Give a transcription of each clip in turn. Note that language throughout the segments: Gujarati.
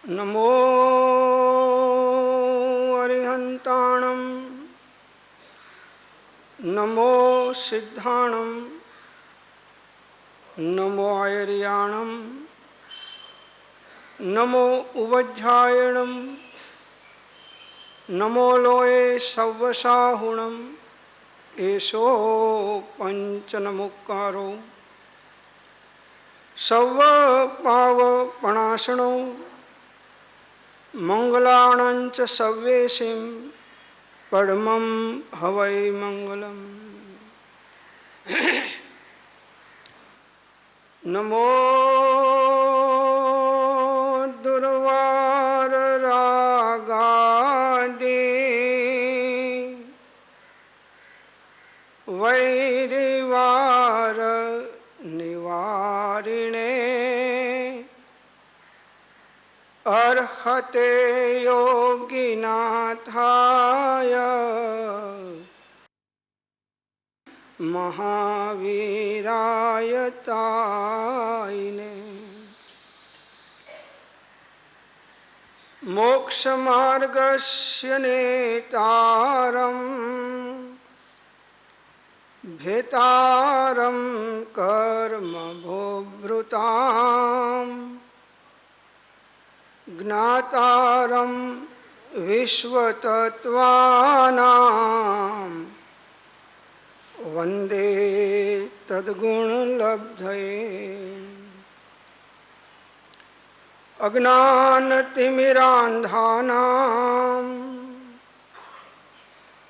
नमो अरिहंताणं नमो सिद्धाणं नमो आयर्याणं नमो उवज्झायणं नमो लोये सव्वसाहुणं एषो पंचनमुक्कारो सव्वपावपणाशनो मंगलाणंच सव्वेशिं परमं हवै मंगलम्। नमो दुर्वार रागादि वैरिवार निवारिणे अर्हते योगिनाथाय महावीराय तायिने मोक्षमार्गस्य नेतारं भेतारं कर्मभोभृताम् ज्ञातारं विश्वतत्त्वानां वन्दे तद्गुणलब्धये। अज्ञानतिमिरान्धानां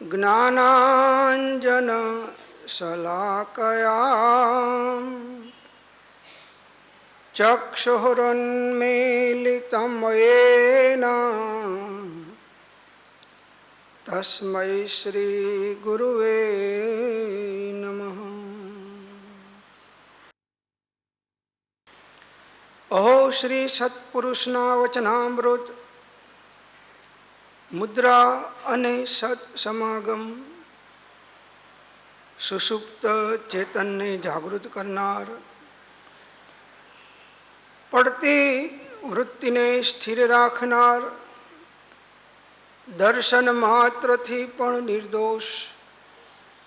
ज्ञानाञ्जनशलाकया चक्षुरुन्मीलितं येन तस्मै श्रीगुरुवे नमः। अहो श्री सत्पुरुषना वचनामृत मुद्रा અને સત સમાગમ સુષુપ્ત ચેતનને જાગૃત કરનાર, પડતી વૃત્તિને સ્થિર રાખનાર, દર્શન માત્રથી પણ નિર્દોષ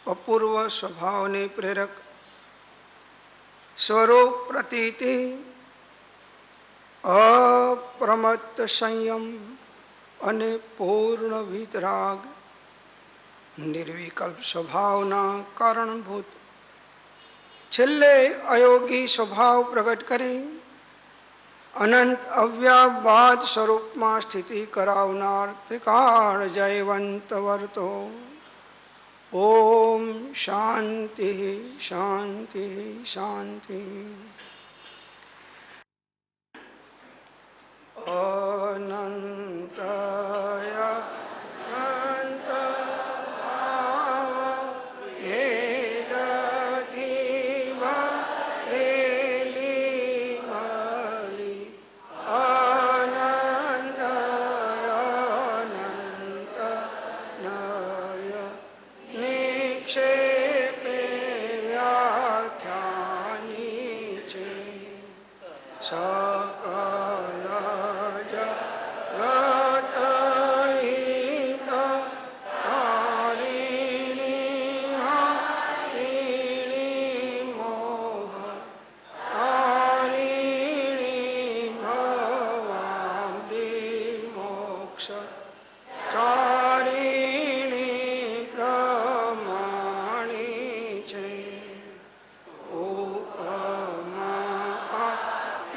અપૂર્વ સ્વભાવને પ્રેરક સ્વરૂપ પ્રતીતિ અપ્રમત્ત સંયમ અને પૂર્ણ વિતરાગ નિર્વિકલ્પ સ્વભાવના કારણભૂત છેલ્લે અયોગી સ્વભાવ પ્રગટ કરી અનંત અવ્યાબાદ સ્વરૂપમાં સ્થિતિ કરાવનાર ત્રિકાળ જયવંત વર્તો. ઓમ શાંતિ શાંતિ શાંતિ. અનંતય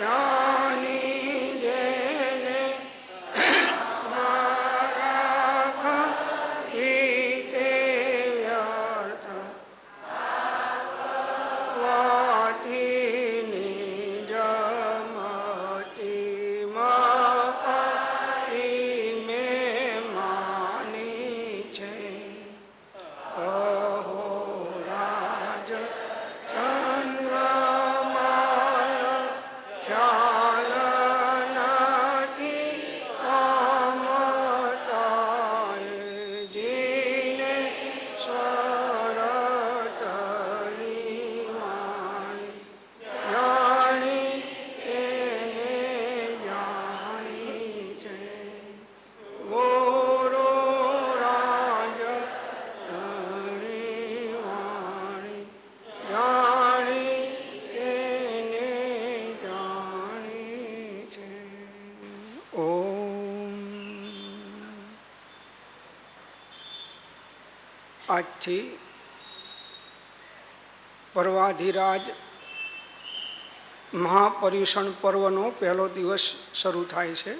Yeah. આજથી પર્વાધિરાજ મહાપર્યુષણ પર્વનો પહેલો દિવસ શરૂ થાય છે.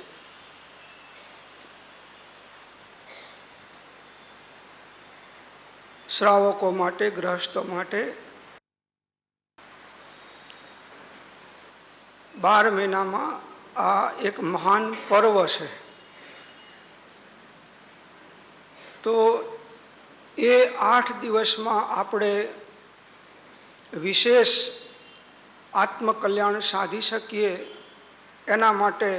શ્રાવકો માટે, ગૃહસ્થો માટે 12 મહિનામાં આ એક મહાન પર્વ છે. તો એ 8 દિવસમાં આપણે વિશેષ આત્મકલ્યાણ સાધી શકીએ એના માટે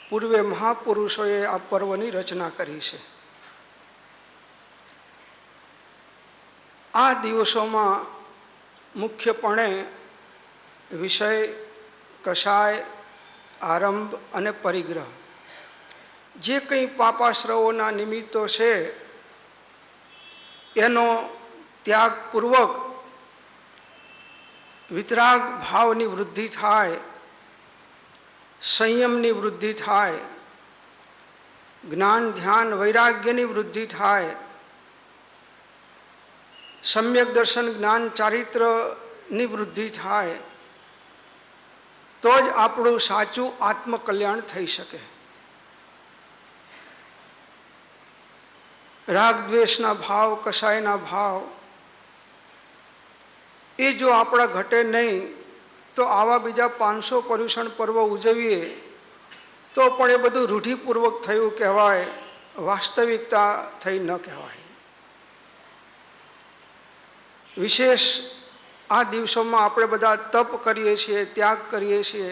પૂર્વે મહાપુરુષોએ આ પર્વની રચના કરી છે. આ દિવસોમાં મુખ્યપણે વિષય, કષાય, આરંભ અને પરિગ્રહ જે કંઈ પાપાશ્રવોના નિમિત્તો છે એનો ત્યાગપૂર્વક વિતરાગ ભાવની વૃદ્ધિ થાય, સંયમની વૃદ્ધિ થાય, જ્ઞાન ધ્યાન વૈરાગ્યની વૃદ્ધિ થાય, સમ્યક દર્શન જ્ઞાન ચારિત્રની વૃદ્ધિ થાય, તો જ આપણું સાચું આત્મકલ્યાણ થઈ શકે. રાગ દ્વેષના ભાવ, કસાયના ભાવ એ જો આપણા ઘટે નહીં તો આવા બીજા 500 પર્યુષણ પર્વ ઉજવીએ તો પણ એ બધું રૂઢિપૂર્વક થયું કહેવાય, વાસ્તવિકતા થઈ ન કહેવાય. વિશેષ આ દિવસોમાં આપણે બધા તપ કરીએ છીએ, ત્યાગ કરીએ છીએ,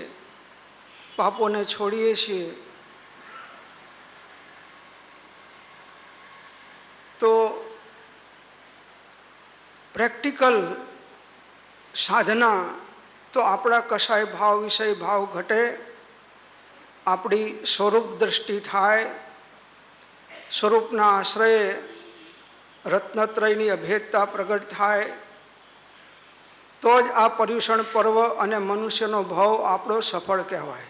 પાપોને છોડીએ છીએ. તો પ્રેક્ટિકલ સાધના તો આપણા કસાય ભાવ, વિષય ભાવ ઘટે, આપણી સ્વરૂપ દ્રષ્ટિ થાય, સ્વરૂપના આશ્રયે રત્નત્રયની અભેદતા પ્રગટ થાય, તો જ આ પર્યુષણ પર્વ અને મનુષ્યનો ભાવ આપણો સફળ કહેવાય.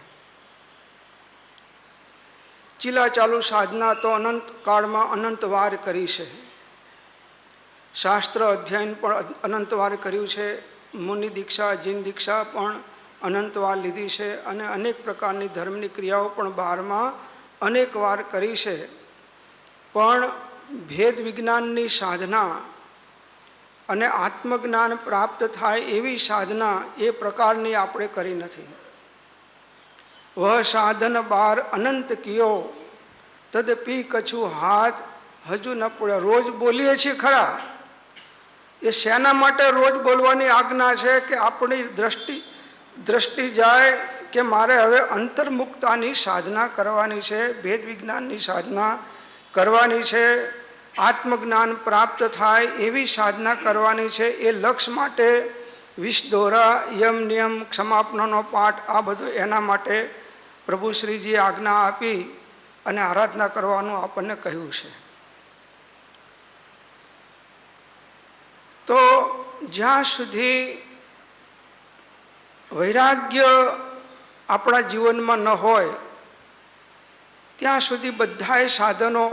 ચીલાચાલુ સાધના તો અનંત કાળમાં અનંત વાર કરી છે. શાસ્ત્ર અધ્યયન પણ અનંત વાર કર્યું છે. મુનિ દીક્ષા, જીન દીક્ષા પણ અનંત વાર લીધી છે અને અનેક પ્રકારની ધર્મની ક્રિયાઓ પણ 12માં અનેક વાર કરી છે. પણ ભેદ વિજ્ઞાનની સાધના અને આત્મજ્ઞાન પ્રાપ્ત થાય એવી સાધના એ પ્રકારની આપણે કરી નથી. વહ સાધન 12 અનંત કિયો તદપી કછું હાથ હજુ ન પડ્યો. રોજ બોલીએ છીએ ખરા, એ શેના માટે રોજ બોલવાની આજ્ઞા છે કે આપણી દ્રષ્ટિ જાય કે મારે હવે અંતર્મુક્તાની સાધના કરવાની છે, ભેદ વિજ્ઞાનની સાધના કરવાની છે, આત્મજ્ઞાન પ્રાપ્ત થાય એવી સાધના કરવાની છે. એ લક્ષ્ય માટે 20 દોરા, યમ નિયમ, ક્ષમાપનનો પાઠ આ બધું એના માટે પ્રભુ શ્રીજીએ આજ્ઞા આપી અને આરાધના કરવાનું આપણને કહ્યું છે. તો જ્યાં સુધી વૈરાગ્ય આપણા જીવનમાં ન હોય ત્યાં સુધી બધાય સાધનો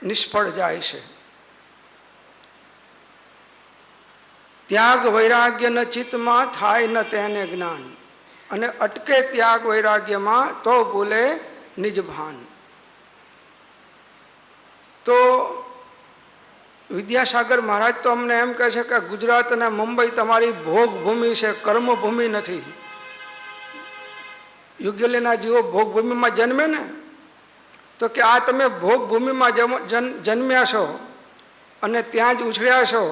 નિષ્ફળ જાય છે. ત્યાગ વૈરાગ્ય ન ચિત્તમાં થાય ન તેને જ્ઞાન, અને અટકે ત્યાગ વૈરાગ્યમાં તો ભૂલે નિજ ભાન. તો વિદ્યાસાગર મહારાજ તો અમને એમ કહે છે કે ગુજરાત અને મુંબઈ તમારી ભોગભૂમિ છે, કર્મભૂમિ નથી. યુગલેના જીવો ભોગભૂમિમાં જન્મે ને, તો કે આ તમે ભોગભૂમિમાં જન્મ્યા છો અને ત્યાં જ ઉછળ્યા છો,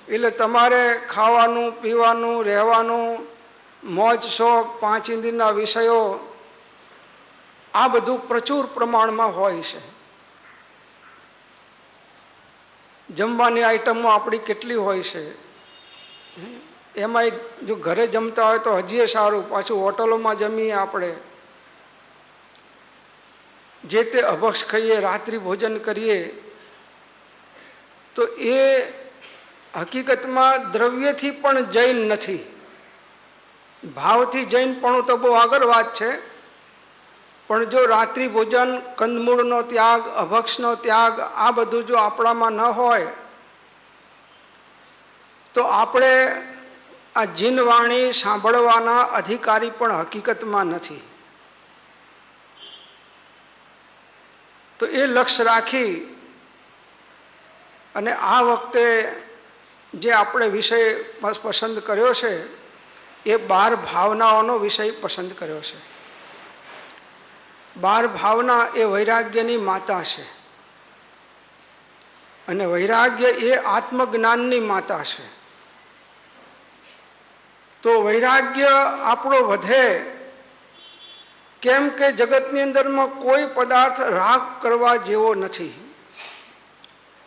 એટલે તમારે ખાવાનું, પીવાનું, રહેવાનું, મોજ શોખ, 5 ઇન્દ્રિયના વિષયો આ બધું પ્રચુર પ્રમાણમાં હોય છે. જમવાની આઈટમો આપણી કેટલી હોય છે. એમાં જો ઘરે જમતા હોય તો હજીએ સારું, પાછું હોટલોમાં જમીએ આપણે, જે તે અભક્ષ ખાઈએ, રાત્રિ ભોજન કરીએ, તો એ હકીકતમાં દ્રવ્યથી પણ જૈન નથી. ભાવથી જૈનપણું તો બહુ આગળ વાત છે, પણ જો રાત્રિ ભોજન, કંદમૂળનો ત્યાગ, અભક્ષનો ત્યાગ આ બધું જો આપણામાં ન હોય તો આપણે આ જીનવાણી સાંભળવાના અધિકારી પણ હકીકતમાં નથી. તો એ લક્ષ્ય રાખી અને આ વખતે જે આપણે વિષય પસંદ કર્યો છે એ 12 ભાવનાઓનો વિષય પસંદ કર્યો છે. 12 ભાવના એ વૈરાગ્યની માતા છે અને વૈરાગ્ય એ આત્મજ્ઞાનની માતા છે. તો વૈરાગ્ય આપણો વધે કેમ કે જગતની અંદરમાં કોઈ પદાર્થ રાગ કરવા જેવો નથી.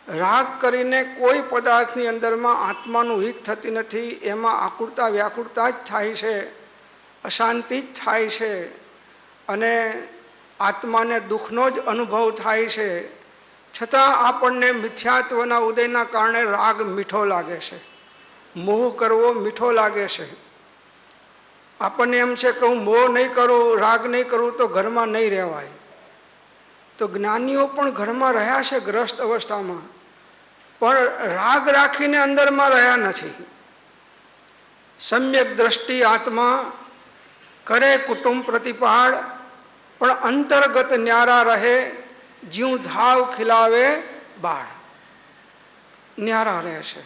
રાગ કરીને કોઈ પદાર્થની અંદરમાં આત્માનું હિત થતી નથી. એમાં આકુરતા વ્યાકુરતા જ થાય છે, અશાંતિ જ થાય છે અને આત્માને દુઃખનો જ અનુભવ થાય છે. છતાં આપણને મિથ્યાત્વના ઉદયના કારણે રાગ મીઠો લાગે છે, મોહ કરવો મીઠો લાગે છે. આપણને એમ છે કે હું મોહ નહીં કરું, રાગ નહીં કરું તો ઘરમાં નહીં રહેવાય. તો જ્ઞાનીઓ પણ ઘરમાં રહ્યા છે ગ્રસ્ત અવસ્થામાં, પણ રાગ રાખીને અંદરમાં રહ્યા નથી. સમ્યક દ્રષ્ટિ આત્મા કરે કુટુંબ પ્રતિપાળ, પણ અંતર્ગત ન્યારા રહે, જીવ ધાવ ખીલાવે બાળ. ન્યારા રહે છે.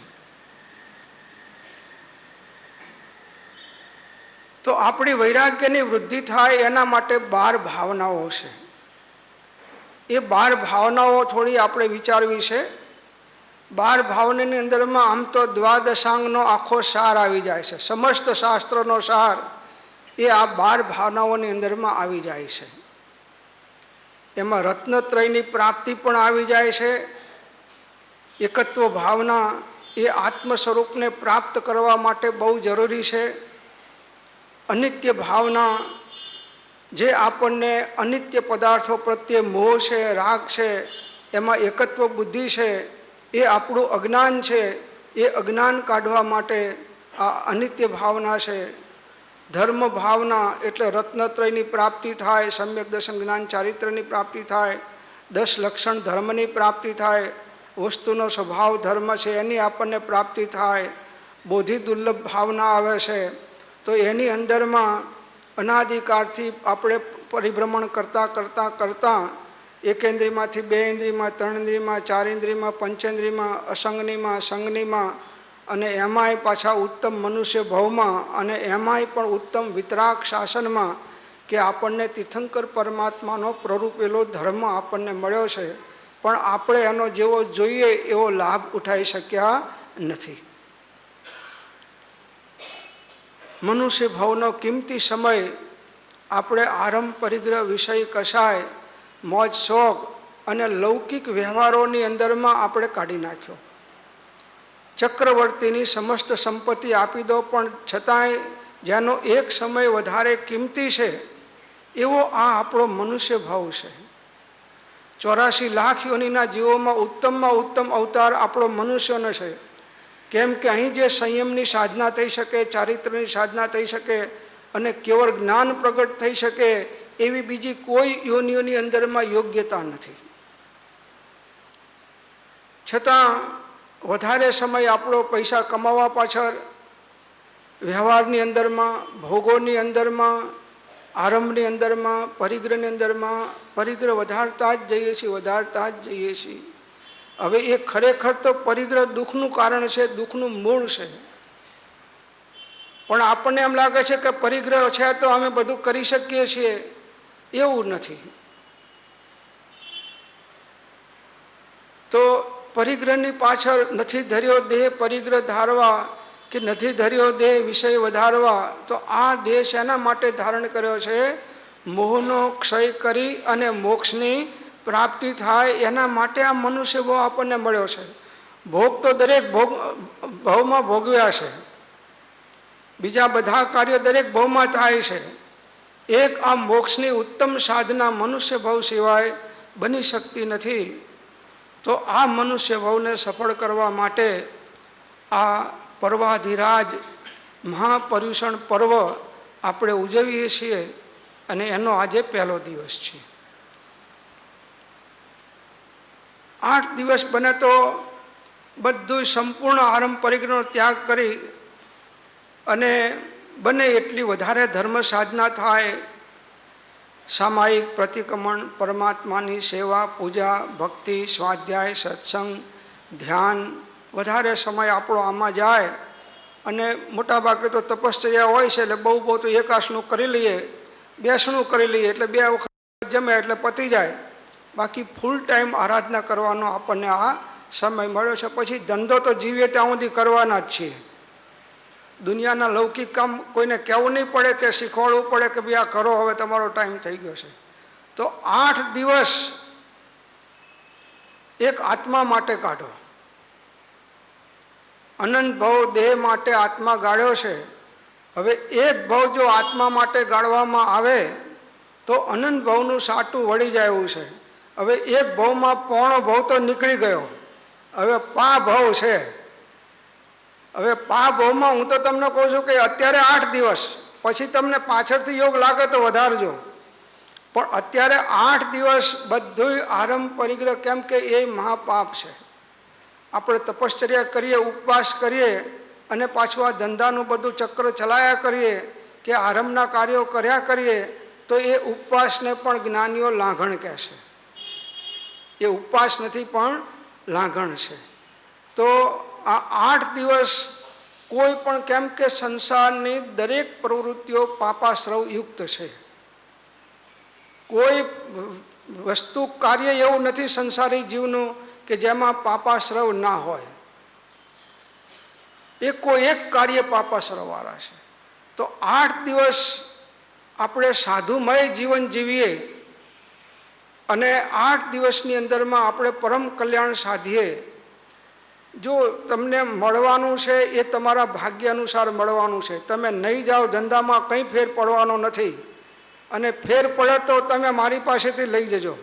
તો આપણી વૈરાગ્યની વૃદ્ધિ થાય એના માટે 12 ભાવનાઓ છે. એ 12 ભાવનાઓ થોડી આપણે વિચારવી છે. 12 ભાવનાની અંદરમાં આમ તો દ્વાદશાંગનો આખો સાર આવી જાય છે. સમસ્ત શાસ્ત્રનો સાર એ આ 12 ભાવનાઓની અંદરમાં આવી જાય છે. એમાં રત્નત્રયની પ્રાપ્તિ પણ આવી જાય છે. એકત્વ ભાવના એ આત્મ સ્વરૂપને પ્રાપ્ત કરવા માટે બહુ જરૂરી છે. અનિત્ય ભાવના જે આપણને અનિત્ય પદાર્થો પ્રત્યે મોહ છે, રાગ છે, એમાં એકત્વ બુદ્ધિ છે, એ આપણું અજ્ઞાન છે. એ અજ્ઞાન કાઢવા માટે આ અનિત્ય ભાવના છે. ધર્મ ભાવના એટલે રત્નત્રયની પ્રાપ્તિ થાય, સમ્યક દર્શન જ્ઞાન ચારિત્ર્યની પ્રાપ્તિ થાય, 10 લક્ષણ ધર્મની પ્રાપ્તિ થાય, વસ્તુનો સ્વભાવ ધર્મ છે એની આપણને પ્રાપ્તિ થાય. બોધિ દુર્લભ ભાવના આવે છે. તો એની અંદરમાં અનાદિકાળથી આપણે પરિભ્રમણ કરતાં કરતાં કરતાં એકેન્દ્રિયમાંથી 2 ઇન્દ્રિયમાં, 3 ઇન્દ્રિયમાં, 4 ઇન્દ્રિયમાં, પંચેન્દ્રિયમાં, અસંગનીમાં, સંગનીમાં અને એમાંય પાછા ઉત્તમ મનુષ્ય ભાવમાં અને એમાંય પણ ઉત્તમ વિતરાગ શાસનમાં કે આપણને તીર્થંકર પરમાત્માનો પ્રરૂપેલો ધર્મ આપણને મળ્યો છે, પણ આપણે એનો જેવો જોઈએ એવો લાભ ઉઠાવી શક્યા નથી. મનુષ્ય ભાવનો કિંમતી સમય આપણે આરંભ, પરિગ્રહ, વિષય, કષાય, મોજ શોખ અને લૌકિક વ્યવહારોની અંદરમાં આપણે કાઢી નાખ્યો. ચક્રવર્તીની સમસ્ત સંપત્તિ આપી દો પણ છતાંય જેનો એક સમય વધારે કિંમતી છે એવો આ આપણો મનુષ્ય ભાવ છે. 84 લાખ યોનિના જીવોમાં ઉત્તમમાં ઉત્તમ અવતાર આપણો મનુષ્યનો છે. કેમ કે અહીં જે સંયમની સાધના થઈ શકે, ચારિત્ર્યની સાધના થઈ શકે અને કેવળ જ્ઞાન પ્રગટ થઈ શકે એવી બીજી કોઈ યોનિઓની અંદરમાં યોગ્યતા નથી. છતાં વધારે સમય આપણો પૈસા કમાવા પાછળ, વ્યવહારની અંદરમાં, ભોગોની અંદરમાં, આરંભની અંદરમાં, પરિગ્રહની અંદરમાં પરિગ્રહ વધારતા જ જઈએ છીએ, વધારતા જ જઈએ છીએ. હવે એ ખરેખર તો પરિગ્રહ દુઃખનું કારણ છે, દુઃખનું મૂળ છે. પણ આપણને એમ લાગે છે કે પરિગ્રહ છે તો અમે બધું કરી શકીએ છીએ, એવું નથી. તો પરિગ્રહની પાછળ નથી ધર્યો દેહ પરિગ્રહ ધારવા કે નથી ધર્યો દેહ વિષય વધારવા. તો આ દેહ શેના માટે ધારણ કર્યો છે? મોહનો ક્ષય કરી અને મોક્ષની પ્રાપ્તિ થાય એના માટે આ મનુષ્ય ભાવ આપણને મળ્યો છે. ભોગ તો દરેક ભાવમાં ભોગવ્યા છે, બીજા બધા કાર્યો દરેક ભાવમાં થાય છે. એક આ મોક્ષની ઉત્તમ સાધના મનુષ્ય ભાવ સિવાય બની શકતી નથી. તો આ મનુષ્ય ભાવને સફળ કરવા માટે આ પર્વાધિરાજ મહાપર્યુષણ પર્વ આપણે ઉજવીએ છીએ. અને એનો આજે પહેલો દિવસ છે. 8 દિવસ બને તો બધું સંપૂર્ણ આરંભ પરિગ્રહનો ત્યાગ કરી અને બને એટલી વધારે ધર્મ સાધના થાય, સામાયિક પ્રતિક્રમણ, પરમાત્માની સેવા, પૂજા, ભક્તિ, સ્વાધ્યાય, સત્સંગ, ધ્યાન, વધારે સમય આપણો આમાં જાય. અને મોટાભાગે તો તપશ્ચર્યા હોય છે એટલે બહુ તો એકાસનું કરી લઈએ, બેસણું કરી લઈએ એટલે 2 વખત જમે એટલે પતી જાય. બાકી ફૂલ ટાઈમ આરાધના કરવાનો આપણને આ સમય મળ્યો છે. પછી ધંધો તો જીવીએ ત્યાં સુધી કરવાના જ છીએ. દુનિયાના લૌકિક કામ કોઈને કહેવું નહીં પડે કે શીખવાડવું પડે કે ભાઈ આ કરો, હવે તમારો ટાઈમ થઈ ગયો છે. તો 8 દિવસ એક આત્મા માટે કાઢો. અનંત ભવ દેહ માટે આત્મા ગાળ્યો છે. હવે એક ભવ જો આત્મા માટે ગાળવામાં આવે તો અનંત ભવનું સાટું વળી જાય એવું છે. હવે એક ભવમાં પોણો ભવ તો નીકળી ગયો, હવે પા ભવ છે. હવે પા ભવમાં હું તો તમને કહું છું કે અત્યારે 8 દિવસ, પછી તમને પાછળથી યોગ લાગે તો વધારજો, પણ અત્યારે 8 દિવસ બધું આરંભ પરિગ્રહ, કેમ કે એ મહાપાપ છે. આપણે તપશ્ચર્યા કરીએ, ઉપવાસ કરીએ અને પાછું આ ધંધાનું બધું ચક્ર ચલાયા કરીએ કે આરંભના કાર્યો કર્યા કરીએ તો એ ઉપવાસને પણ જ્ઞાનીઓ લાંઘણ કહેશે. એ ઉપવાસ નથી પણ લાંઘણ છે. તો આ 8 દિવસ કોઈ પણ, કેમ કે સંસારની દરેક પ્રવૃત્તિઓ પાપાશ્રવ યુક્ત છે. કોઈ વસ્તુ કાર્ય એવું નથી સંસારી જીવનું કે જેમાં પાપાશ્રવ ના હોય. કોઈ એક કાર્ય પાપાશ્રવ વાળા છે. તો 8 દિવસ આપણે સાધુમય જીવન જીવીએ અને 8 દિવસની અંદરમાં આપણે પરમ કલ્યાણ સાધીએ. જો તમને મળવાનું છે એ તમારા ભાગ્ય અનુસાર મળવાનું છે. તમે નહીં જાઓ ધંધામાં કંઈ ફેર પડવાનો નથી, અને ફેર પડે તો તમે મારી પાસેથી લઈ જજો,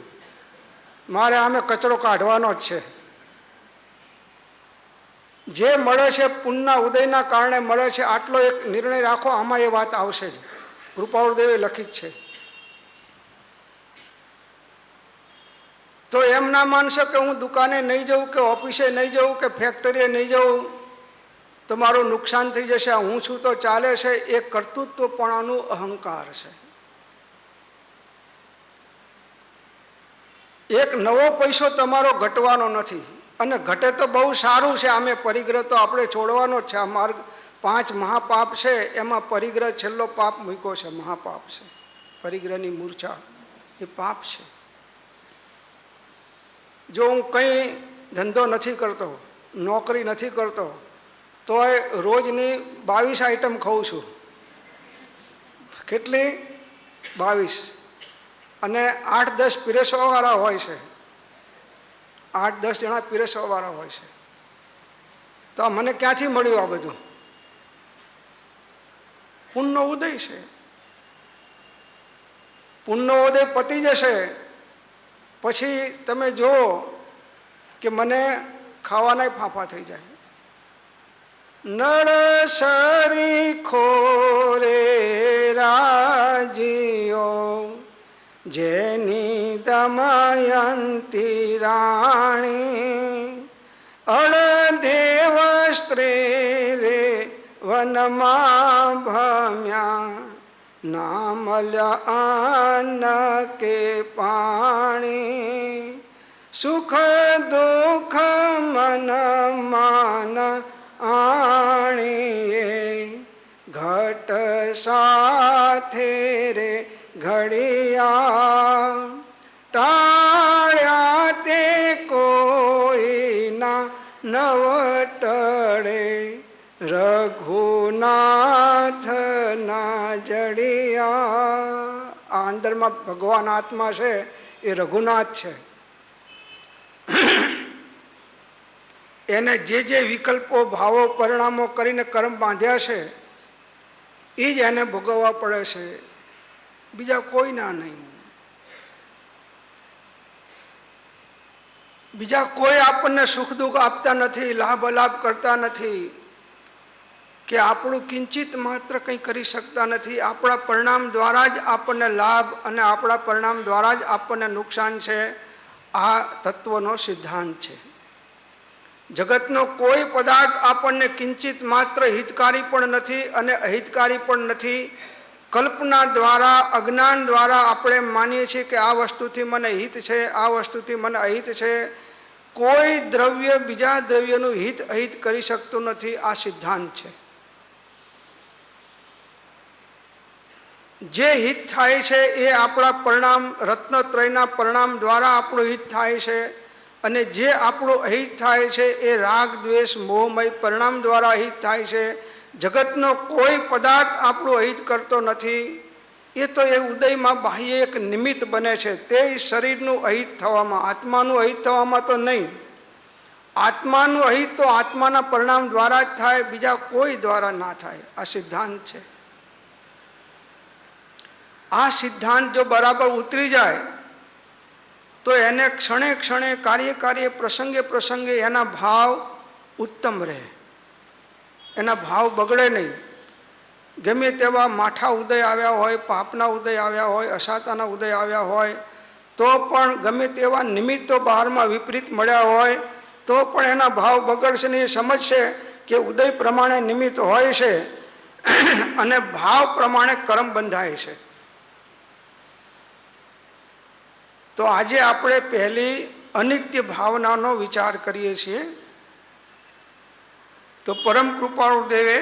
મારે આમે કચરો કાઢવાનો જ છે. જે મળે છે પુણ્યના ઉદયના કારણે મળે છે, આટલો એક નિર્ણય રાખો, આમાં એ વાત આવશે જ. કૃપાળુદેવે લખી જ છે. તો એમ ના માનશો કે હું દુકાને નહીં જઉં કે ઓફિસે નહીં જઉં કે ફેક્ટરીએ નહીં જઉં તો મારું નુકસાન થઈ જશે, હું છું તો ચાલે છે. એ કર્તૃત્વપણાનું અહંકાર છે. એક નવો પૈસો તમારો ઘટવાનો નથી, અને ઘટે તો બહુ સારું છે. આમે પરિગ્રહ તો આપણે છોડવાનો જ છે. આ માર્ગ 5 મહાપાપ છે, એમાં પરિગ્રહ છેલ્લો પાપ મૂક્યો છે, મહાપાપ છે. પરિગ્રહની મૂર્છા એ પાપ છે. જો હું કંઈ ધંધો નથી કરતો, નોકરી નથી કરતો, તો એ રોજની 22 આઈટમ ખાઉં છું. કેટલી? 22. અને 8-10 પીરસવાવાળા હોય છે, 8-10 જણા પીરસવાવાળા હોય છે. તો મને ક્યાંથી મળ્યું આ બધું? પુણ્યનો ઉદય છે. પુણ્યનો ઉદય પતી જશે પછી તમે જુઓ કે મને ખાવાના ફાંફા થઈ જાય. નરસરી ખોરે રાજીઓ જેની દમયંતી રાણી, અડધે વસ્ત્રે રે વનમાં ભમ્યા, ના મળ્યા અન્ન કે પાણી, સુખ દુઃખ મન માન આણીએ, ઘટ સાથે રે ઘડિયા, ટાળ્યા તે કોઈના નવટળે, રઘુનાથ ના જડિયા. આ અંદરમાં ભગવાન આત્મા છે એ રઘુનાથ છે. એને જે વિકલ્પો ભાવો પરિણામો કરીને કર્મ બાંધ્યા છે એ જ એને ભોગવવા પડે છે, બીજા કોઈના નહીં. બીજા કોઈ આપણને સુખ દુઃખ આપતા નથી, લાભ અલાભ કરતા નથી. કે આપણું કિંચિત માત્ર કંઈ કરી શકતા નથી. આપણા પરિણામ દ્વારા જ આપણને લાભ અને આપણા પરિણામ દ્વારા જ આપણને નુકસાન છે. આ તત્વનો સિદ્ધાંત છે. જગતનો કોઈ પદાર્થ આપણને કિંચિત માત્ર હિતકારી પણ નથી અને અહિતકારી પણ નથી. કલ્પના દ્વારા, અજ્ઞાન દ્વારા આપણે માનીએ છીએ કે આ વસ્તુથી મને હિત છે, આ વસ્તુથી મને અહિત છે. કોઈ દ્રવ્ય બીજા દ્રવ્યનું હિત અહિત કરી શકતું નથી. આ સિદ્ધાંત છે. જે હિત થાય છે એ આપણા પરિણામ, રત્નત્રયના પરિણામ દ્વારા આપણું હિત થાય છે, અને જે આપણું અહિત થાય છે એ રાગ દ્વેષ મોહમય પરિણામ દ્વારા અહિત થાય છે. જગતનો કોઈ પદાર્થ આપણું અહિત કરતો નથી. એ તો એ ઉદયમાં બાહ્ય એક નિમિત્ત બને છે. તે શરીરનું અહિત થવામાં, આત્માનું અહિત થવામાં તો નહીં. આત્માનું અહિત તો આત્માના પરિણામ દ્વારા જ થાય, બીજા કોઈ દ્વારા ના થાય. આ સિદ્ધાંત છે. આ સિદ્ધાંત જો બરાબર ઉતરી જાય તો એને ક્ષણે ક્ષણે, કાર્ય પ્રસંગે પ્રસંગે એના ભાવ ઉત્તમ રહે, એના ભાવ બગડે નહીં. ગમે તેવા માઠા ઉદય આવ્યા હોય, પાપના ઉદય આવ્યા હોય, અસાતાના ઉદય આવ્યા હોય, તો પણ ગમે તેવા નિમિત્તો બહારમાં વિપરીત મળ્યા હોય તો પણ એના ભાવ બગડશે નહીં. એ સમજશે કે ઉદય પ્રમાણે નિમિત્ત હોય છે અને ભાવ પ્રમાણે કર્મ બંધાય છે. તો આજે આપણે પહેલી અનિત્ય ભાવનાનો વિચાર કરીએ છીએ. તો પરમ કૃપાળુ દેવે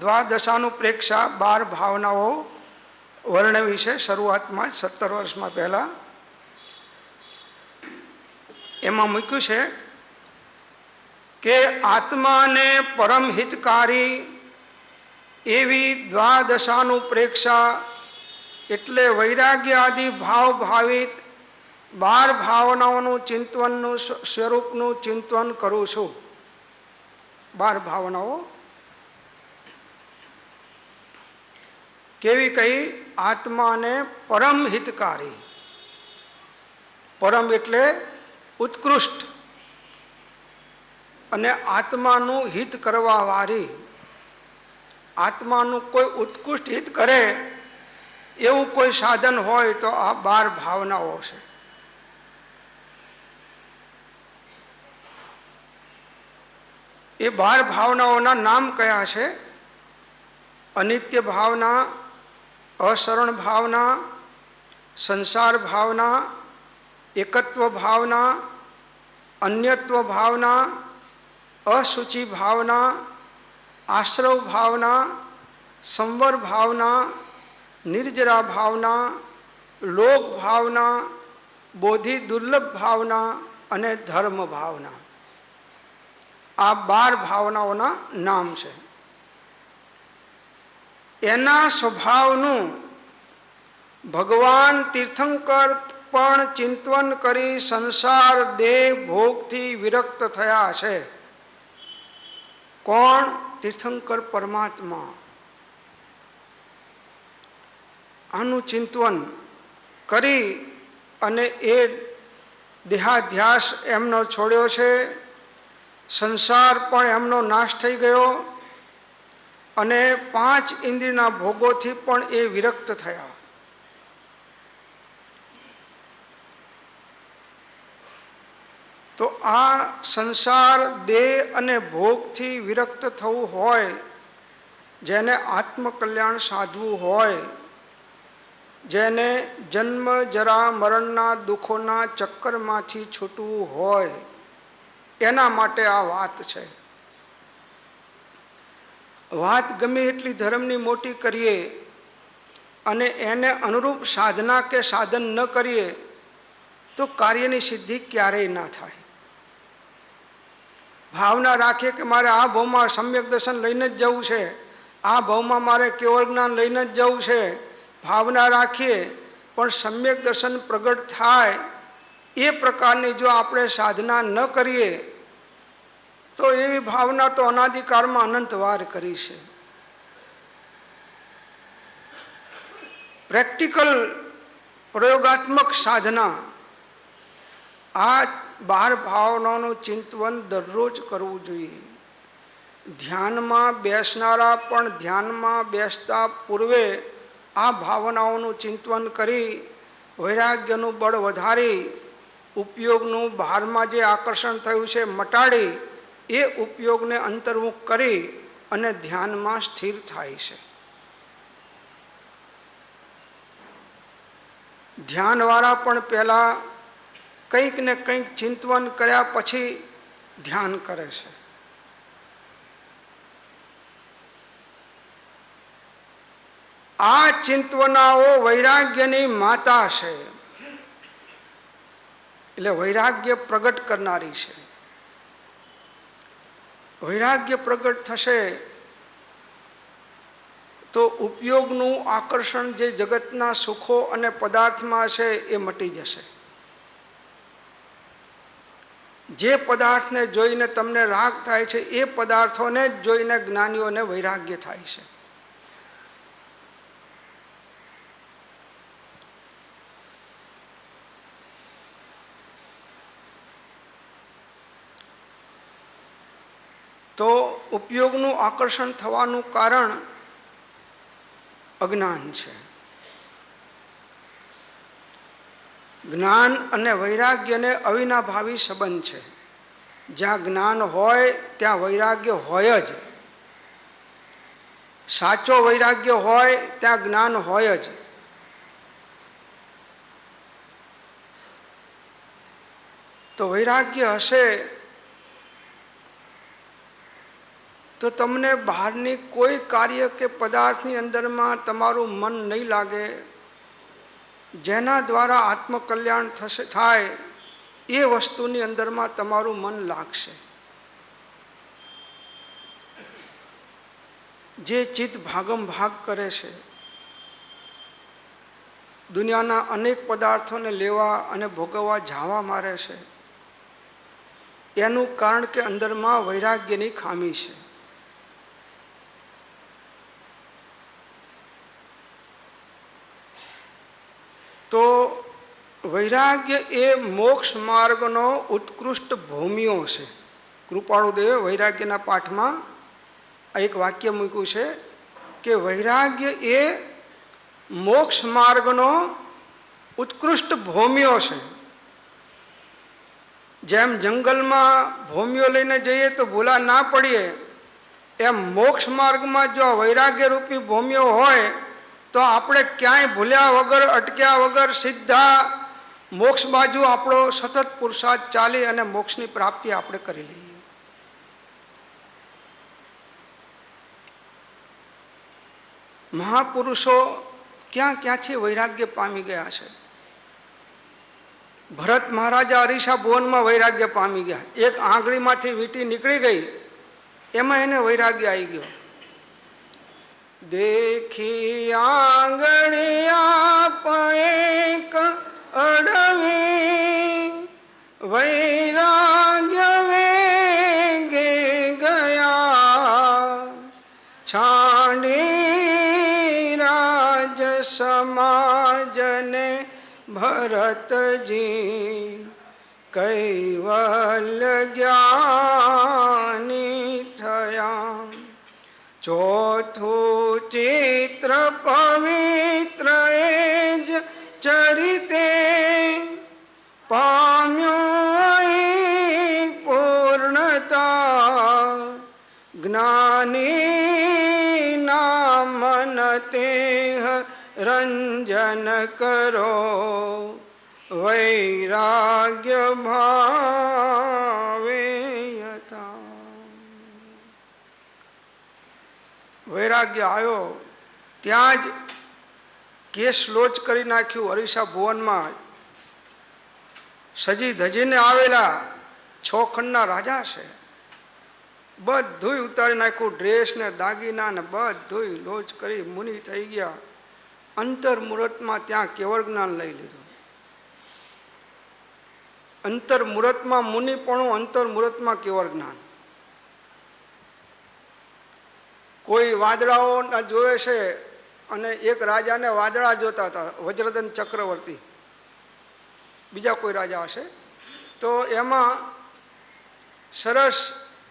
દ્વાદશાનું પ્રેક્ષા 12 ભાવનાઓ વર્ણવી છે શરૂઆતમાં 17 વર્ષમાં પહેલા. એમાં મૂક્યું છે કે આત્માને પરમ હિતકારી એવી દ્વાદશાનું પ્રેક્ષા એટલે વૈરાગ્ય આદિ ભાવ ભાવિત 12 ભાવનાઓનું ચિંતનનું સ્વરૂપનું ચિંતન કરું છું. 12 ભાવનાઓ કેવી કહી? આત્માને પરમ હિતકારી. પરમ એટલે ઉત્કૃષ્ટ, અને આત્માનું હિત કરવા વાળી. આત્માનું કોઈ ઉત્કૃષ્ટ હિત કરે એવું કોઈ સાધન હોય તો આ 12 ભાવનાઓ છે. એ 12 ભાવનાઓના નામ કયા છે? અનિત્ય ભાવના, અસરણ ભાવના, સંસાર ભાવના, એકત્વ ભાવના, અન્યત્વ ભાવના, અસુચિ ભાવના, આશ્રવ ભાવના, સંવર ભાવના, નિર્જરા ભાવના, લોક ભાવના, બોધિ દુર્લભ ભાવના અને ધર્મ ભાવના. આ 12 ભાવનાઓના નામ છે. એના સ્વભાવનું ભગવાન તીર્થંકર પણ ચિંતન કરી સંસાર દેહ ભોગથી વિરક્ત થયા છે. કોણ? તીર્થંકર પરમાત્મા. આનું ચિંતન કરી અને એ દેહાધ્યાસ એમનો છોડ્યો છે. સંસાર પણ એમનો નાશ થઈ ગયો અને 5 ઇન્દ્રિયના ભોગોથી પણ એ વિરક્ત થયા. તો આ સંસાર દેહ અને ભોગથી વિરક્ત થવું હોય, જેને આત્મકલ્યાણ સાધવું હોય, જેને જન્મ જરા મરણના દુઃખોના ચક્કરમાંથી છૂટવું હોય, એના માટે આ વાત છે. વાત ગમે એટલી ધર્મની મોટી કરીએ અને એને અનુરૂપ સાધના કે સાધન ન કરીએ તો કાર્યની સિદ્ધિ ક્યારેય ના થાય. ભાવના રાખીએ કે મારે આ ભાવમાં સમ્યક દર્શન લઈને જ જવું છે, આ ભાવમાં મારે કેવળ જ્ઞાન લઈને જ જવું છે, ભાવના રાખીએ પણ સમ્યક દર્શન પ્રગટ થાય એ પ્રકારની જો આપણે સાધના ન કરીએ તો એવી ભાવના તો અનાદિકાળમાં અનંતવાર કરી છે. પ્રેક્ટિકલ પ્રયોગાત્મક સાધના આ 12 ભાવનાઓનું ચિંતન દરરોજ કરવું જોઈએ. ધ્યાનમાં બેસનારા પણ ધ્યાનમાં બેસતા પૂર્વે આ ભાવનાઓનું ચિંતન કરી વૈરાગ્યનું બળ વધારી ઉપયોગનું બહારમાં જે આકર્ષણ થયું છે મટાડી એ ઉપયોગને અંતર્મુખ કરી અને ધ્યાનમાં સ્થિર થાય છે. ધ્યાનવાળા પણ પહેલાં કંઈક ને કંઈક ચિંતન કર્યા પછી ધ્યાન કરે છે. આ ચિંતવનાઓ વૈરાગ્યની માતા છે, એટલે વૈરાગ્ય પ્રગટ કરનારી છે. વૈરાગ્ય પ્રગટ થશે તો ઉપયોગનું આકર્ષણ જે જગતના સુખો અને પદાર્થમાં છે એ મટી જશે. જે પદાર્થને જોઈને તમને રાગ થાય છે એ પદાર્થોને જ જોઈને જ્ઞાનીઓને વૈરાગ્ય થાય છે. તો ઉપયોગનું આકર્ષણ થવાનું કારણ અજ્ઞાન છે. જ્ઞાન અને વૈરાગ્યને અવિનાભાવી સંબંધ છે. જ્યાં જ્ઞાન હોય ત્યાં વૈરાગ્ય હોય જ. સાચો વૈરાગ્ય હોય ત્યાં જ્ઞાન હોય જ. તો વૈરાગ્ય હશે તો તમને બહારની કોઈ કાર્ય કે પદાર્થની અંદરમાં તમારું મન નહીં લાગે. જેના દ્વારા આત્મકલ્યાણ થાય એ વસ્તુની અંદરમાં તમારું મન લાગશે. જે ચિત્ત ભાગમ ભાગ કરે છે, દુનિયાના અનેક પદાર્થોને લેવા અને ભોગવવા ઝાવા મારે છે, એનું કારણ કે અંદરમાં વૈરાગ્યની ખામી છે. તો વૈરાગ્ય એ મોક્ષ માર્ગનો ઉત્કૃષ્ટ ભૂમિઓ છે. કૃપાળુદેવે વૈરાગ્યના પાઠમાં એક વાક્ય મૂક્યું છે કે વૈરાગ્ય એ મોક્ષ માર્ગનો ઉત્કૃષ્ટ ભૂમિઓ છે. જેમ જંગલમાં ભૂમિઓ લઈને જઈએ તો ભૂલા ના પડીએ, એમ મોક્ષ માર્ગમાં જો વૈરાગ્ય રૂપી ભૂમિઓ હોય તો આપણે ક્યાંય ભૂલ્યા વગર અટક્યા વગર સીધા મોક્ષ બાજુ આપણો સતત પુરુષાર્થ ચાલી અને મોક્ષની પ્રાપ્તિ આપણે કરી લઈએ. મહાપુરુષો ક્યાં ક્યાંથી વૈરાગ્ય પામી ગયા છે. ભરત મહારાજા અરીસા ભુવનમાં વૈરાગ્ય પામી ગયા. એક આંગળીમાંથી વીંટી નીકળી ગઈ, એમાં એને વૈરાગ્ય આવી ગયો. देखी आंगड़िया पैक अड़वी वैराग्य वेगे गया छांडी राज समाजने भरतजी कैवल्य ज्ञानी थया ચોથું ચિત્ર પવિત્ર એજ ચરિતે પામ્યો પૂર્ણતા જ્ઞાની નામન તે રંજન કરો વૈરાગ્ય ભાવે યથા. વૈરાગ્ય આવ્યો ત્યાં જ કેસ લોચ કરી નાખ્યું. અરીસા ભુવનમાં સજી ધજીને આવેલા 6 ખંડના રાજા છે, બધું ઉતારી નાખ્યું, ડ્રેસ ને દાગીના ને બધું લોચ કરી મુનિ થઈ ગયા. અંતર મુહૂર્તમાં ત્યાં કેવળ જ્ઞાન લઈ લીધું. અંતર મુહૂર્તમાં મુનિપણું, અંતર મુહૂર્તમાં કેવળ જ્ઞાન. કોઈ વાદળાઓ જોવે છે અને એક રાજાને વાદળા જોતા હતા, વજ્રધન ચક્રવર્તી, બીજા કોઈ રાજા હશે, તો એમાં સરસ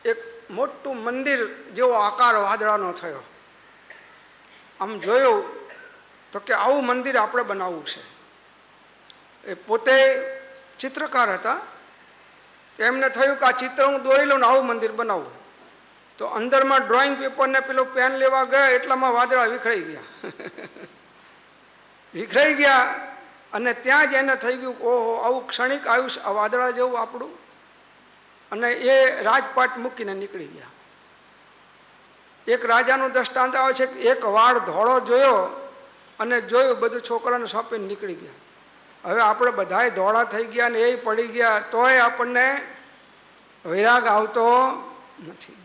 એક મોટું મંદિર જેવો આકાર વાદળાનો થયો. આમ જોયું તો કે આવું મંદિર આપણે બનાવવું છે. એ પોતે ચિત્રકાર હતા. એમને થયું કે આ ચિત્ર હું દોરી લઉં ને આવું મંદિર બનાવું. તો અંદરમાં ડ્રોઈંગ પેપરને પેલો પેન લેવા ગયા એટલામાં વાદળા વિખરાઈ ગયા. વિખરાઈ ગયા અને ત્યાં જ એને થઈ ગયું ઓહો આવું ક્ષણિક આયુષ્ય આ વાદળા જેવું આપણું. અને એ રાજપાટ મૂકીને નીકળી ગયા. એક રાજાનું દ્રષ્ટાંત આવે છે કે એક વાળ ધોળો જોયો અને જોયું બધું છોકરાને સોંપીને નીકળી ગયા. હવે આપણે બધાય ધોળા થઈ ગયા ને એ પડી ગયા તોય આપણને વૈરાગ આવતો નથી.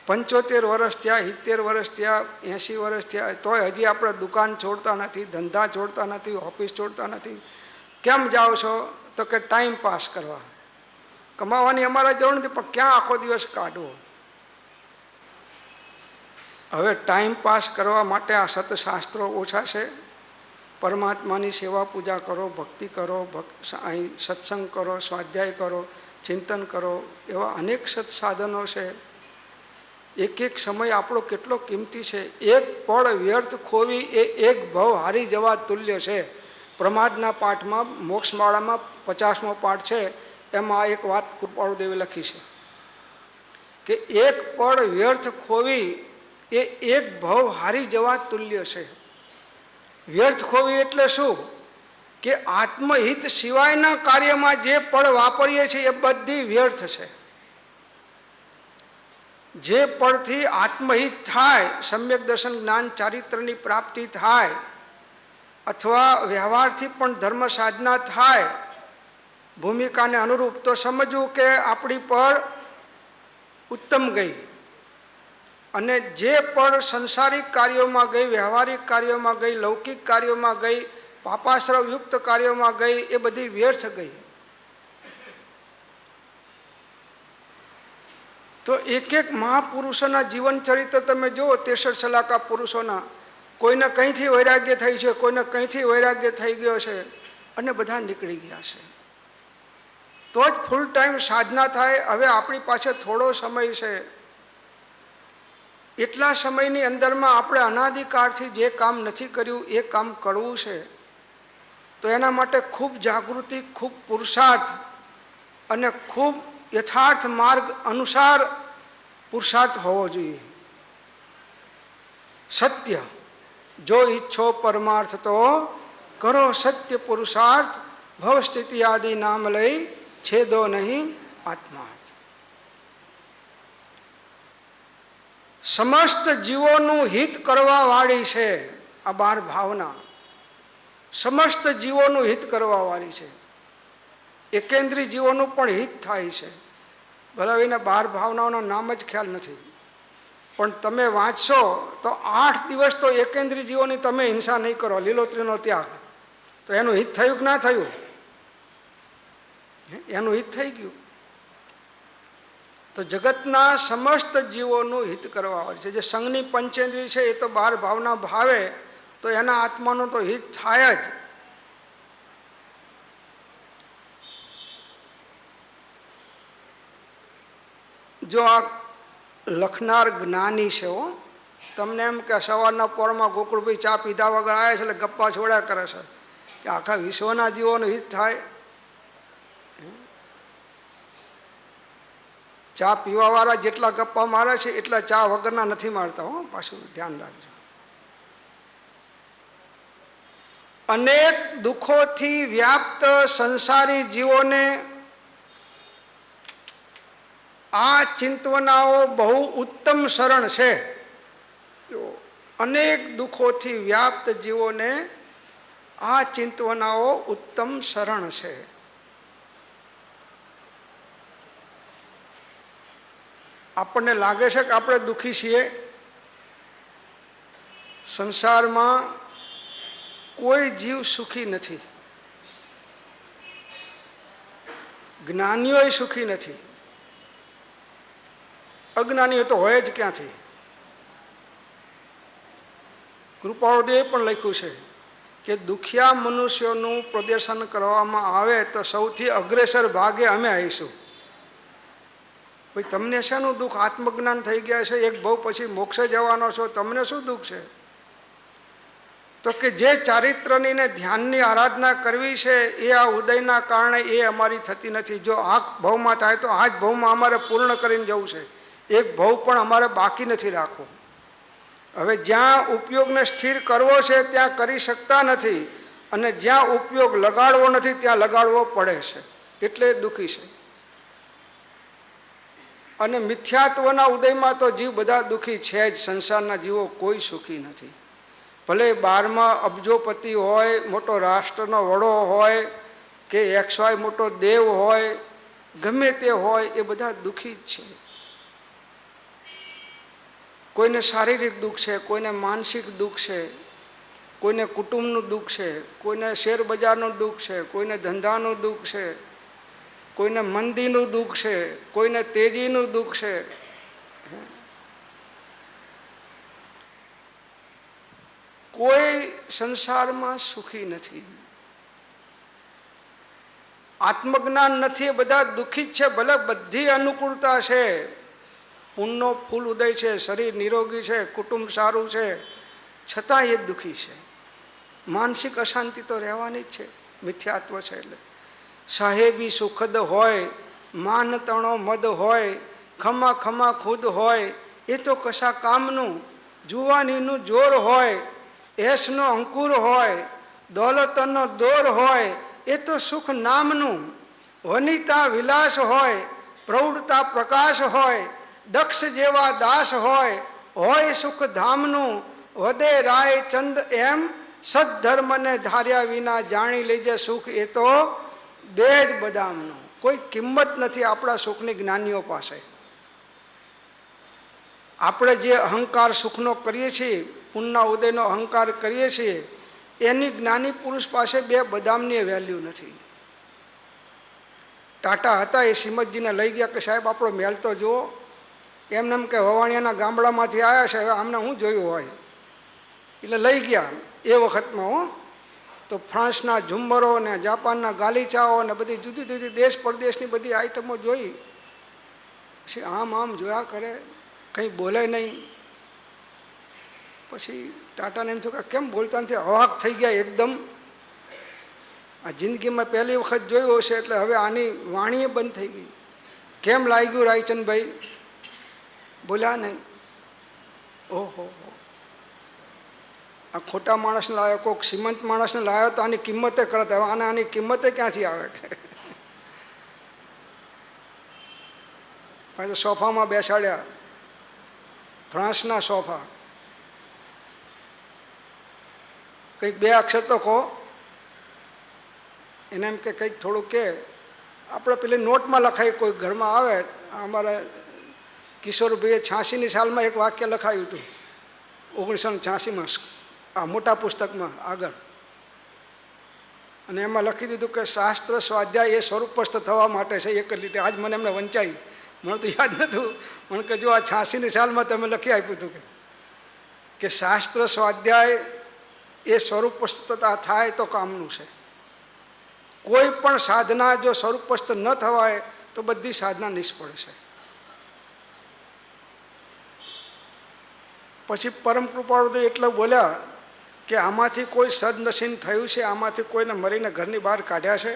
75 વર્ષ થયા, 70 વર્ષ થયા, 80 વર્ષ થયા, તોય હજી આપણે દુકાન છોડતા નથી, ધંધા છોડતા નથી, ઓફિસ છોડતા નથી. કેમ જાઓ છો? તો કે ટાઈમ પાસ કરવા. કમાવાની અમારે જરૂર નથી, પણ ક્યાં આખો દિવસ કાઢવો? હવે ટાઈમ પાસ કરવા માટે આ સતશાસ્ત્રો ઓછા છે. પરમાત્માની સેવા પૂજા કરો, ભક્તિ કરો, સત્સંગ કરો, સ્વાધ્યાય કરો, ચિંતન કરો, એવા અનેક સત્સાધનો છે. એક એક સમય આપણો કેટલો કિંમતી છે. એક પળ વ્યર્થ ખોવી એ એક ભવ હારી જવા તુલ્ય છે. પ્રમાદના પાઠમાં મોક્ષમાળામાં 50મો પાઠ છે, એમાં એક વાત કૃપાળુદેવે લખી છે કે એક પળ વ્યર્થ ખોવી એ એક ભવ હારી જવા તુલ્ય છે. વ્યર્થ ખોવી એટલે શું? કે આત્મહિત સિવાયના કાર્યમાં જે પળ વાપરીએ છીએ એ બધી વ્યર્થ છે. જે પળથી આત્મહિત થાય, સમ્યક દર્શન જ્ઞાન ચારિત્રની પ્રાપ્તિ થાય, અથવા વ્યવહારથી પણ ધર્મ સાધના થાય, ભૂમિકાને અનુરૂપ, તો સમજવું કે આપણી પળ ઉત્તમ ગઈ. અને જે પળ સંસારિક કાર્યોમાં ગઈ, વ્યવહારિક કાર્યોમાં ગઈ, લૌકિક કાર્યોમાં ગઈ, પાપાશ્રવયુક્ત કાર્યોમાં ગઈ, એ બધી વ્યર્થ ગઈ. તો એક એક મહાપુરુષોના જીવન ચરિત્ર તમે જુઓ, 63 સલાકા પુરુષોના, કોઈને કંઈથી વૈરાગ્ય થઈ છે, કોઈને કંઈથી વૈરાગ્ય થઈ ગયો છે, અને બધા નીકળી ગયા છે. તો જ ફૂલ ટાઈમ સાધના થાય. હવે આપણી પાસે થોડો સમય છે, એટલા સમયની અંદરમાં આપણે અનાદિકાળથી જે કામ નથી કર્યું એ કામ કરવું છે. તો એના માટે ખૂબ જાગૃતિ, ખૂબ પુરુષાર્થ અને ખૂબ યથાર્થ માર્ગ અનુસાર પુરુષાર્થ હોવો જોઈએ. સત્ય જો ઈચ્છો પરમાર્થ તો કરો સત્ય પુરુષાર્થ, ભવ સ્થિતિ આદિ નામ લઈ છેદો નહીં આત્માર્થ. સમસ્ત જીવોનું હિત કરવા વાળી છે આ 12 ભાવના. સમસ્ત જીવોનું હિત કરવા વાળી છે. એકેન્દ્રી જીવોનું પણ હિત થાય છે. ભલા એના 12 ભાવનાઓના નામ જ ખ્યાલ નથી, પણ તમે વાંચશો તો 8 દિવસ તો એકેન્દ્રી જીવોની તમે હિંસા નહીં કરો, લીલોતરીનો ત્યાગ, તો એનું હિત થયું કે ના થયું? એનું હિત થઈ ગયું. તો જગતના સમસ્ત જીવોનું હિત કરવા વાળી છે. જે સંઘની પંચેન્દ્રિય છે એ તો 12 ભાવના ભાવે તો એના આત્માનું તો હિત થાય જ. જો આ લખનાર જ્ઞાની છે હો, તમને એમ કે સવારના પોરમાં ગોકુળભાઈ ચા પીધા વગર આવે છે એટલે ગપ્પા છોડ્યા કરે છે કે આખા વિશ્વના જીવોનું હિત થાય. ચા પીવાવાળા જેટલા ગપ્પા મારે છે એટલા ચા વગરના નથી મારતા હો, પાછું ધ્યાન રાખજો. અનેક દુઃખોથી વ્યાપ્ત સંસારી જીવોને આ ચિંતવનાઓ બહુ ઉત્તમ શરણ છે. અનેક દુઃખોથી વ્યાપ્ત જીવોને આ ચિંતવનાઓ ઉત્તમ શરણ છે. આપણને લાગે છે કે આપણે દુઃખી છીએ. સંસારમાં કોઈ જીવ સુખી નથી, જ્ઞાનીઓય સુખી નથી, અજ્ઞાનીઓ તો હોય જ ક્યાંથી. કૃપાળુદેવે પણ લખ્યું છે કે દુખિયા મનુષ્યોનું પ્રદર્શન કરવામાં આવે તો સૌથી અગ્રેસર ભાગે અમે આવીશું. ભાઈ તમને શેનું દુઃખ? આત્મજ્ઞાન થઈ ગયા છે, એક ભવ પછી મોક્ષે જવાનો છો, તમને શું દુઃખ છે? તો કે જે ચારિત્રની ને ધ્યાનની આરાધના કરવી છે એ આ ઉદયના કારણે એ અમારી થતી નથી. જો આ ભવમાં થાય તો આ જ ભવમાં અમારે પૂર્ણ કરીને જવું છે. એક ભવ પણ અમારે બાકી નથી રાખવો. હવે જ્યાં ઉપયોગને સ્થિર કરવો છે ત્યાં કરી શકતા નથી, અને જ્યાં ઉપયોગ લગાડવો નથી ત્યાં લગાડવો પડે છે, એટલે દુઃખી છે. અને મિથ્યાત્વના ઉદયમાં તો જીવ બધા દુઃખી છે જ. સંસારના જીવો કોઈ સુખી નથી. ભલે 12માં અબજોપતિ હોય, મોટો રાષ્ટ્રનો વડો હોય, કે XY મોટો દેવ હોય, ગમે તે હોય, એ બધા દુઃખી જ છે. કોઈને શારીરિક દુઃખ છે, કોઈને માનસિક દુઃખ છે, કોઈને કુટુંબનું દુઃખ છે, કોઈને શેર બજારનું દુઃખ છે, કોઈને ધંધાનું દુઃખ છે, કોઈને મંદીનું દુઃખ છે, કોઈને તેજીનું દુઃખ છે. કોઈ સંસારમાં સુખી નથી. આત્મજ્ઞાન નથી, એ બધા દુઃખી જ છે. ભલે બધી અનુકૂળતા છે, પુણ્યનો ફૂલ ઉદય છે, શરીર નિરોગી છે, કુટુંબ સારું છે, છતાં એ દુઃખી છે. માનસિક અશાંતિ તો રહેવાની જ છે, મિથ્યાત્વ છે. એટલે સાહેબી સુખદ હોય, માન તણો મદ હોય, ખમા ખમા ખુદ હોય, એ તો કશા કામનું. જુવાનીનું જોર હોય, એસનો અંકુર હોય, દોલતનો દોર હોય, એ તો સુખ નામનું. વનિતા વિલાસ હોય, પ્રૌઢતા પ્રકાશ હોય, દક્ષ જેવા દાસ હોય સુખ ધામનું. વધે રાય ચંદ એમ સદ્ધર્મને ધાર્યા વિના જાણી લેજે સુખ એ તો બે જ બદામનું. કોઈ કિંમત નથી આપણા સુખની જ્ઞાનીઓ પાસે. આપણે જે અહંકાર સુખનો કરીએ છીએ, પુણ્યના ઉદયનો અહંકાર કરીએ છીએ, એની જ્ઞાની પુરુષ પાસે બે બદામની વેલ્યુ નથી. ટાટા હતા, એ શ્રીમદજીને લઈ ગયા કે સાહેબ આપણો મેલ તો જુઓ. એમને એમ કે વવાણિયાના ગામડામાંથી આવ્યા છે, હવે આમને હું જોયું હોય, એટલે લઈ ગયા એ વખતમાં. હો તો ફ્રાન્સના ઝુમ્મરો ને જાપાનના ગાલીચાઓ ને બધી જુદી જુદી દેશ પરદેશની બધી આઈટમો જોઈ. પછી આમ આમ જોયા કરે, કંઈ બોલે નહીં. પછી ટાટાને એમ થયું કે કેમ બોલતા નથી, અવાક થઈ ગયા એકદમ. આ જિંદગીમાં પહેલી વખત જોયું હશે, એટલે હવે આની વાણીએ બંધ થઈ ગઈ. કેમ લાગ્યું રાયચંદભાઈ? બોલ્યા નહીં. ઓહો, આ ખોટા માણસને લાવ્યો, કોઈક શ્રીમંત માણસને લાવ્યો તો આની કિંમતે કરત. હવે આની કિંમતે ક્યાંથી આવે? પછી સોફામાં બેસાડ્યા, ફ્રાન્સના સોફા. કંઈક બે અક્ષર તો કહો. એને એમ કે કંઈક થોડુંક કે આપણે પેલી નોટમાં લખાય, કોઈ ઘરમાં આવે. અમારા કિશોરભાઈએ 86ની સાલમાં એક વાક્ય લખાયું હતું, 1986માં, આ મોટા પુસ્તકમાં આગળ. અને એમાં લખી દીધું કે શાસ્ત્ર સ્વાધ્યાય એ સ્વરૂપસ્થ થવા માટે છે, એક જ રીતે. આજ મને એમને વંચાઈ, મને તો યાદ નહોતું. મને કે જો આ 86ની સાલમાં તમે લખી આપ્યું હતું કે શાસ્ત્ર સ્વાધ્યાય એ સ્વરૂપસ્થતા થાય તો કામનું છે. કોઈ પણ સાધના જો સ્વરૂપસ્થ ન થવાય તો બધી સાધના નિષ્ફળ છે. પછી પરમ કૃપાળુ તો એટલું બોલ્યા કે આમાંથી કોઈ સદનસીબ થયું છે, આમાંથી કોઈને મરીને ઘરની બહાર કાઢ્યા છે?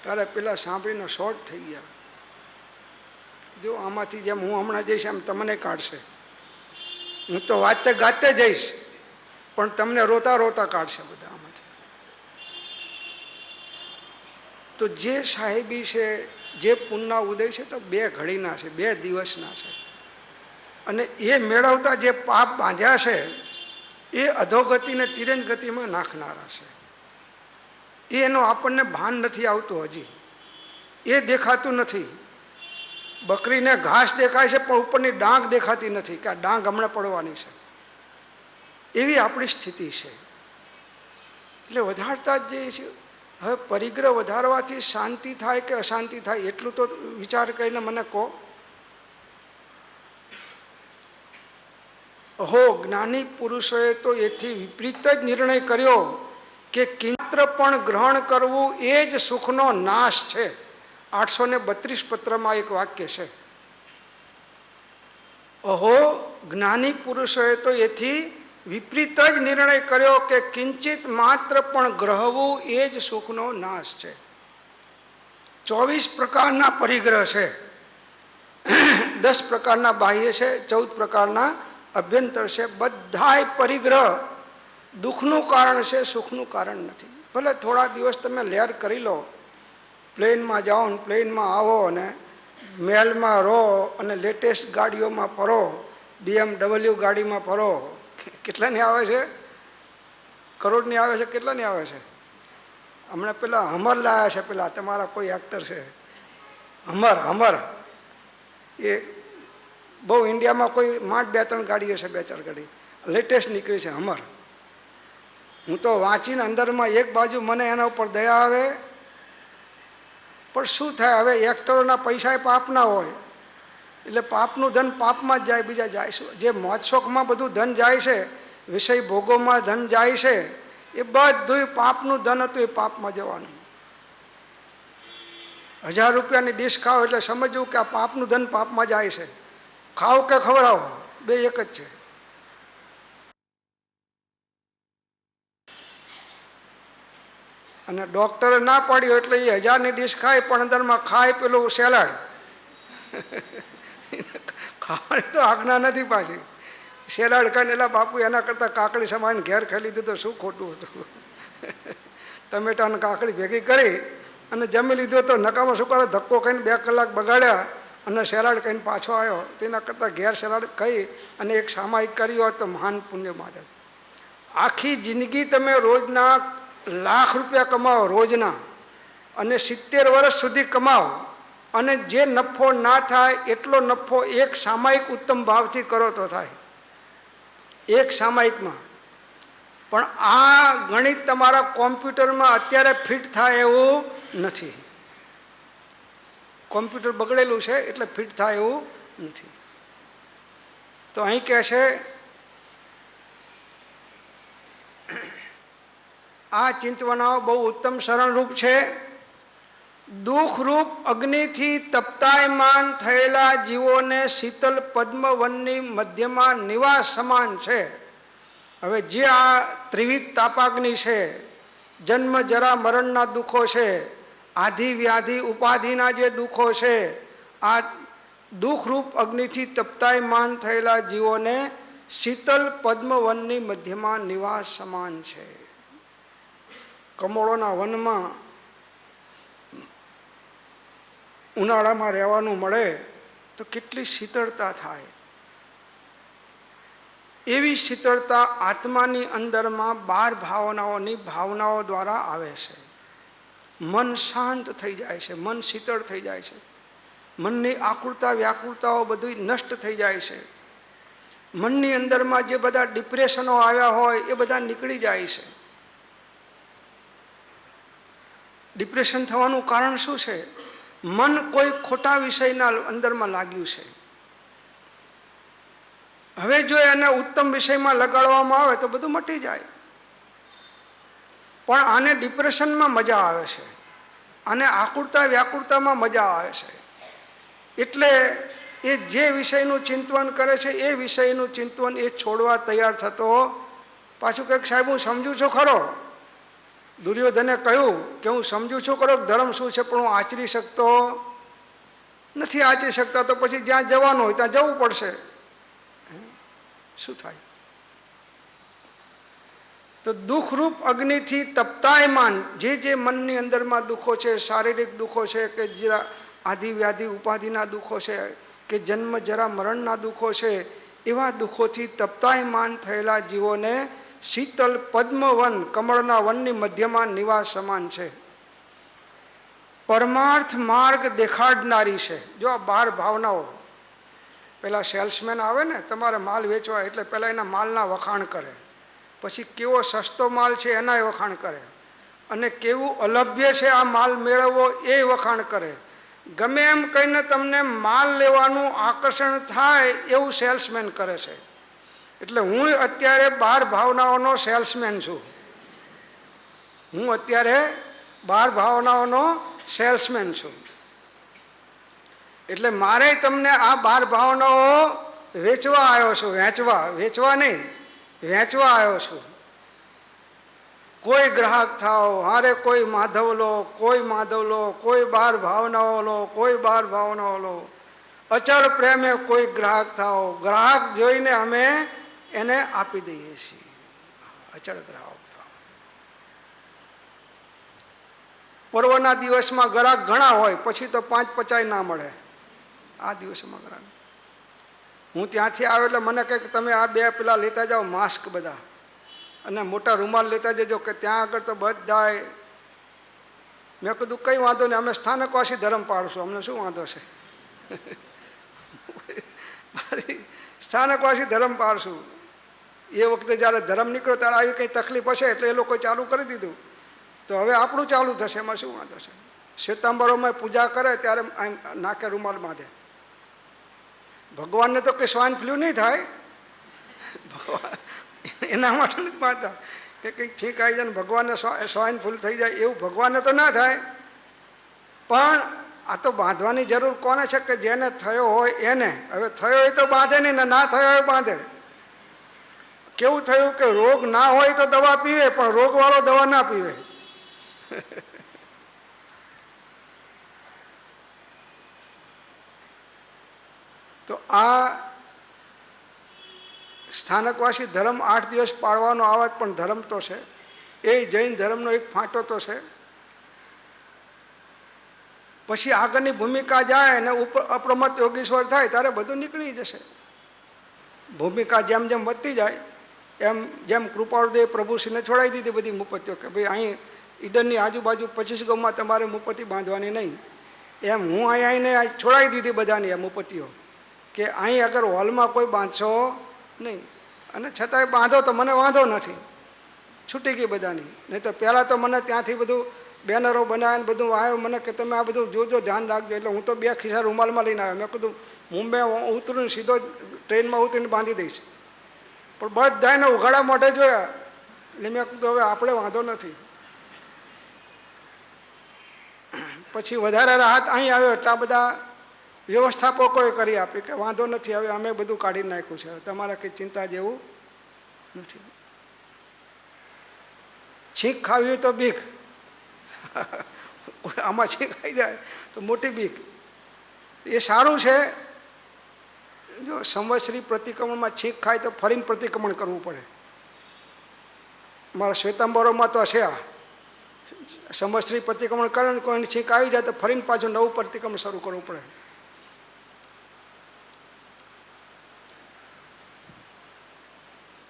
ત્યારે પેલા સાંભળીને શોર્ટ થઈ ગયા. જો આમાંથી જેમ હું હમણાં જઈશ એમ તમને કાઢશે. હું તો વાતે ગાતે જઈશ, પણ તમને રોતા રોતા કાઢશે બધા આમાંથી. તો જે સાહેબી છે, જે પુણ્યના ઉદય છે, તો બે ઘડીના છે, બે દિવસના છે. અને એ મેળવતા જે પાપ બાંધ્યા છે એ અધોગતિને તિરંજ ગતિમાં નાખનારા છે. એનો આપણને ભાન નથી આવતું. હજી એ દેખાતું નથી. બકરીને ઘાસ દેખાય છે પણ ઉપરની ડાંગ દેખાતી નથી કે આ ડાંગ હમણાં પડવાની છે. એવી આપણી સ્થિતિ છે. એટલે વધારતા જ જઈએ છીએ. હવે પરિગ્રહ વધારવાથી શાંતિ થાય કે અશાંતિ થાય એટલું તો વિચાર કરીને મને કહો. અહો, જ્ઞાની પુરુષોએ તો એથી વિપરીત જ નિર્ણય કર્યો કે કિંત્ર પણ ગ્રહણ કરવું એ જ સુખનો નાશ છે. 832 પત્રમાં એક વાક્ય છે. અહો જ્ઞાની પુરુષોએ તો એથી વિપરીત જ નિર્ણય કર્યો કે કિંચિત માત્ર પણ ગ્રહવું એ જ સુખનો નાશ છે. 24 પ્રકારના પરિગ્રહ છે, 10 પ્રકારના બાહ્ય છે, 14 પ્રકારના અભ્યંતર છે. બધાય પરિગ્રહ દુઃખનું કારણ છે, સુખનું કારણ નથી. ભલે થોડા દિવસ તમે લહેર કરી લો, પ્લેનમાં જાઓ ને પ્લેનમાં આવો ને મહેલમાં રહો અને લેટેસ્ટ ગાડીઓમાં ફરો, BMW ગાડીમાં ફરો. કેટલાની આવે છે? કરોડની આવે છે, કેટલાની આવે છે? હમણાં પેલા હમર લાયા છે, પેલા તમારા કોઈ એક્ટર છે હમર એ બહુ ઇન્ડિયામાં કોઈ માંડ 2-3 ગાડીઓ છે, 2-4 ગાડી લેટેસ્ટ નીકળી છે હમર. હું તો વાંચીને અંદરમાં એક બાજુ મને એના ઉપર દયા આવે, પણ શું થાય હવે, એક્ટરોના પૈસા એ પાપના હોય એટલે પાપનું ધન પાપમાં જ જાય, બીજા જાય શું? જે મોજ શોખમાં બધું ધન જાય છે, વિષય ભોગોમાં ધન જાય છે, એ બધું પાપનું ધન હતું, એ પાપમાં જવાનું. 1000 રૂપિયાની ડીશ ખાઓ એટલે સમજવું કે આ પાપનું ધન પાપમાં જાય છે. ખાઓ કે ખવડાવો, બે એક જ છે. અને ડોક્ટરે ના પાડ્યું એટલે એ 1000ની ડીશ ખાય, પણ અંદરમાં ખાય પેલું સેલાડ. ખાવાની તો આજ્ઞા નથી પાછી. સેલાડ ખાઈને એલા બાપુ એના કરતાં કાકડી સમાઈને ઘેર ખાઈ લીધું તો શું ખોટું હતું? ટમેટા અને કાકડી ભેગી કરી અને જમી લીધું તો નકામાં શું કરે, ધક્કો ખાઈને 2 કલાક બગાડ્યા અને સેલાડ ખાઈને પાછો આવ્યો. તેના કરતાં ઘેર સેલાડ ખાઈ અને એક સામાયિક કરી હોત તો મહાન પુણ્યમાં જ. આખી જિંદગી તમે રોજના લાખ રૂપિયા કમાવો રોજના, અને 70 વર્ષ સુધી કમાવો, અને જે નફો ના થાય એટલો નફો એક સામાયિક ઉત્તમ ભાવથી કરો તો થાય, એક સામાયિકમાં. પણ આ ગણિત તમારા કોમ્પ્યુટરમાં અત્યારે ફિટ થાય એવું નથી. કોમ્પ્યુટર બગડેલું છે એટલે ફિટ થાય એવું નથી. તો અહીં કહે છે આ ચિંતવનાઓ બહુ ઉત્તમ શરણરૂપ છે. દુઃખરૂપ અગ્નિથી તપ્તાયમાન થયેલા જીવોને શીતલ પદ્મવનની મધ્યમાં નિવાસ સમાન છે. હવે જે આ ત્રિવિધ તાપાગ્નિ છે, જન્મ જરા મરણના દુઃખો છે, આધિ વ્યાધિ ઉપાધિના જે દુઃખો છે, આ દુઃખરૂપ અગ્નિથી તપ્તાયમાન થયેલા જીવોને શીતલ પદ્મવનની મધ્યમાં નિવાસ સમાન છે. કમળોના વનમાં ઉનાળામાં રહેવાનું મળે તો કેટલી શીતળતા થાય. એવી શીતળતા આત્માની અંદરમાં 12 ભાવનાઓની ભાવનાઓ દ્વારા આવે છે. મન શાંત થઈ જાય છે, મન શીતળ થઈ જાય છે, મનની આકુળતા વ્યાકુળતાઓ બધી નષ્ટ થઈ જાય છે. મનની અંદરમાં જે બધા ડિપ્રેશનો આવ્યા હોય એ બધા નીકળી જાય છે. ડિપ્રેશન થવાનું કારણ શું છે? મન કોઈ ખોટા વિષયના અંદરમાં લાગ્યું છે. હવે જો એને ઉત્તમ વિષયમાં લગાડવામાં આવે તો બધું મટી જાય. પણ આને ડિપ્રેશનમાં મજા આવે છે, આને આકુળતા વ્યાકુળતામાં મજા આવે છે. એટલે એ જે વિષયનું ચિંતન કરે છે એ વિષયનું ચિંતન એ છોડવા તૈયાર થતો. પાછું કંઈક સાહેબ હું સમજુ છું ખરો, દુર્યોધને કહ્યું કે હું સમજુ છું ખરો ધર્મ શું છે, પણ હું આચરી શકતો નથી. આચરી શકતા તો પછી જ્યાં જવાનું હોય ત્યાં જવું પડશે. શું થાય? તો દુઃખરૂપ અગ્નિથી તપ્તાયમાન જે મનની અંદરમાં દુઃખો છે, શારીરિક દુઃખો છે, કે જે આધિ વ્યાધિ ઉપાધિના દુઃખો છે, કે જન્મ જરા મરણના દુઃખો છે, એવા દુઃખોથી તપ્તાયમાન થયેલા જીવોને શીતલ પદ્મવન કમળના વનની મધ્યમાં નિવાસ સમાન છે. પરમાર્થ માર્ગ દેખાડનારી છે. જો આ 12 ભાવનાઓ, પેલા સેલ્સમેન આવે ને તમારે માલ વેચવા એટલે પહેલાં એના માલના વખાણ કરે, પછી કેવો સસ્તો માલ છે એના વખાણ કરે, અને કેવું અલભ્ય છે આ માલ મેળવવો એ વખાણ કરે. ગમે એમ કહીને તમને માલ લેવાનું આકર્ષણ થાય એવું સેલ્સમેન કરે છે. એટલે હું અત્યારે 12 ભાવનાઓનો સેલ્સમેન છું. હું અત્યારે 12 ભાવનાઓનો સેલ્સમેન છું. એટલે મારે તમને આ 12 ભાવનાઓ વેચવા આવ્યો છું, વેચવા નહીં, વેચવા આવ્યો છું. કોઈ ગ્રાહક થાઓ, હારે કોઈ માધવ લો, કોઈ માધવ લો, કોઈ બાર ભાવનાઓ લો, કોઈ બાર ભાવનાઓ લો. અચળ પ્રેમે કોઈ ગ્રાહક થાઓ. ગ્રાહક જોઈને અમે એને આપી દઈએ છીએ. અચળ ગ્રાહક થાઓ. પર્વના દિવસમાં ગ્રાહક ઘણા હોય, પછી તો 5-50 ના મળે. આ દિવસમાં ગ્રાહક. હું ત્યાંથી આવ્યો એટલે મને કહે કે તમે આ 2 પેલા લેતા જાઓ માસ્ક બધા, અને મોટા રૂમાલ લેતા જજો, કે ત્યાં આગળ તો બધાય. મેં કીધું કંઈ વાંધો નહીં, અમે સ્થાનકવાસી ધર્મ પાળશું, અમને શું વાંધો છે. સ્થાનકવાસી ધર્મ પાળશું. એ વખતે જ્યારે ધર્મ નીકળ્યો ત્યારે આવી કંઈ તકલીફ હશે એટલે એ લોકોએ ચાલુ કરી દીધું. તો હવે આપણું ચાલુ થશે, એમાં શું વાંધો છે. શ્વેતાંબરોમાં પૂજા કરે ત્યારે નાકે રૂમાલ બાંધે. ભગવાનને તો કંઈ સ્વાઇન ફ્લૂ નહીં થાય, ભગવાન એના માટે નથી બાંધતા કે કંઈક છીંક આવી જાય ને ભગવાનને સ્વાઇન ફ્લૂ થઈ જાય, એવું ભગવાનને તો ના થાય. પણ આ તો બાંધવાની જરૂર કોને છે? કે જેને થયો હોય એને. હવે થયો હોય તો બાંધે નહીં, ને ના થયો હોય બાંધે. કેવું થયું કે રોગ ના હોય તો દવા પીવે, પણ રોગવાળો દવા ના પીવે. તો આ સ્થાનકવાસી ધર્મ 8 દિવસ પાળવાનો આવે પણ ધર્મ તો છે. એ જૈન ધર્મનો એક ફાંટો તો છે. પછી આગળની ભૂમિકા જાય અને અપ્રમત યોગીશ્વર થાય ત્યારે બધું નીકળી જશે. ભૂમિકા જેમ જેમ વધતી જાય એમ જેમ કૃપાળુદેવ પ્રભુશ્રીને છોડાવી દીધી બધી મુપત્તિઓ, કે ભાઈ અહીં ઈડનની આજુબાજુ 25 ગામમાં તમારે મુપત્તિ બાંધવાની નહીં. એમ હું અહીંને છોડાવી દીધી બધાની આ મુપત્તિઓ, કે અહીં અગર હોલમાં કોઈ બાંધશો નહીં. અને છતાંય બાંધો તો મને વાંધો નથી, છૂટી ગઈ બધાની. નહીં તો પહેલાં તો મને ત્યાંથી બધું બેનરો બનાવીને બધું આવ્યો મને કે તમે આ બધું જોજો, ધ્યાન રાખજો. એટલે હું તો 2 ખિસ્સા રૂમાલમાં લઈને આવ્યો. મેં કીધું મુંબઈ ઉતરીને સીધો ટ્રેનમાં ઉતરીને બાંધી દઈશ. પણ બધાને ઉઘાડા મોઢે જોયા એટલે મેં કીધું હવે આપણે વાંધો નથી. પછી વધારે રાહત અહીં આવ્યો એટલા બધા વ્યવસ્થાપકોએ કરી આપી કે વાંધો નથી, હવે અમે બધું કાઢી નાખ્યું છે, તમારે કંઈ ચિંતા જેવું નથી. છીંક ખાવી હોય તો બીક, આમાં છીંક ખાઈ જાય તો મોટી બીક. એ સારું છે. જો સંવત્સરી પ્રતિક્રમણમાં છીંક ખાય તો ફરીને પ્રતિક્રમણ કરવું પડે. મારા શ્વેતાંબરોમાં તો છે. આ સંવત્સરી પ્રતિક્રમણ કરે ને કોઈની છીંક આવી જાય તો ફરીને પાછું નવું પ્રતિક્રમણ શરૂ કરવું પડે.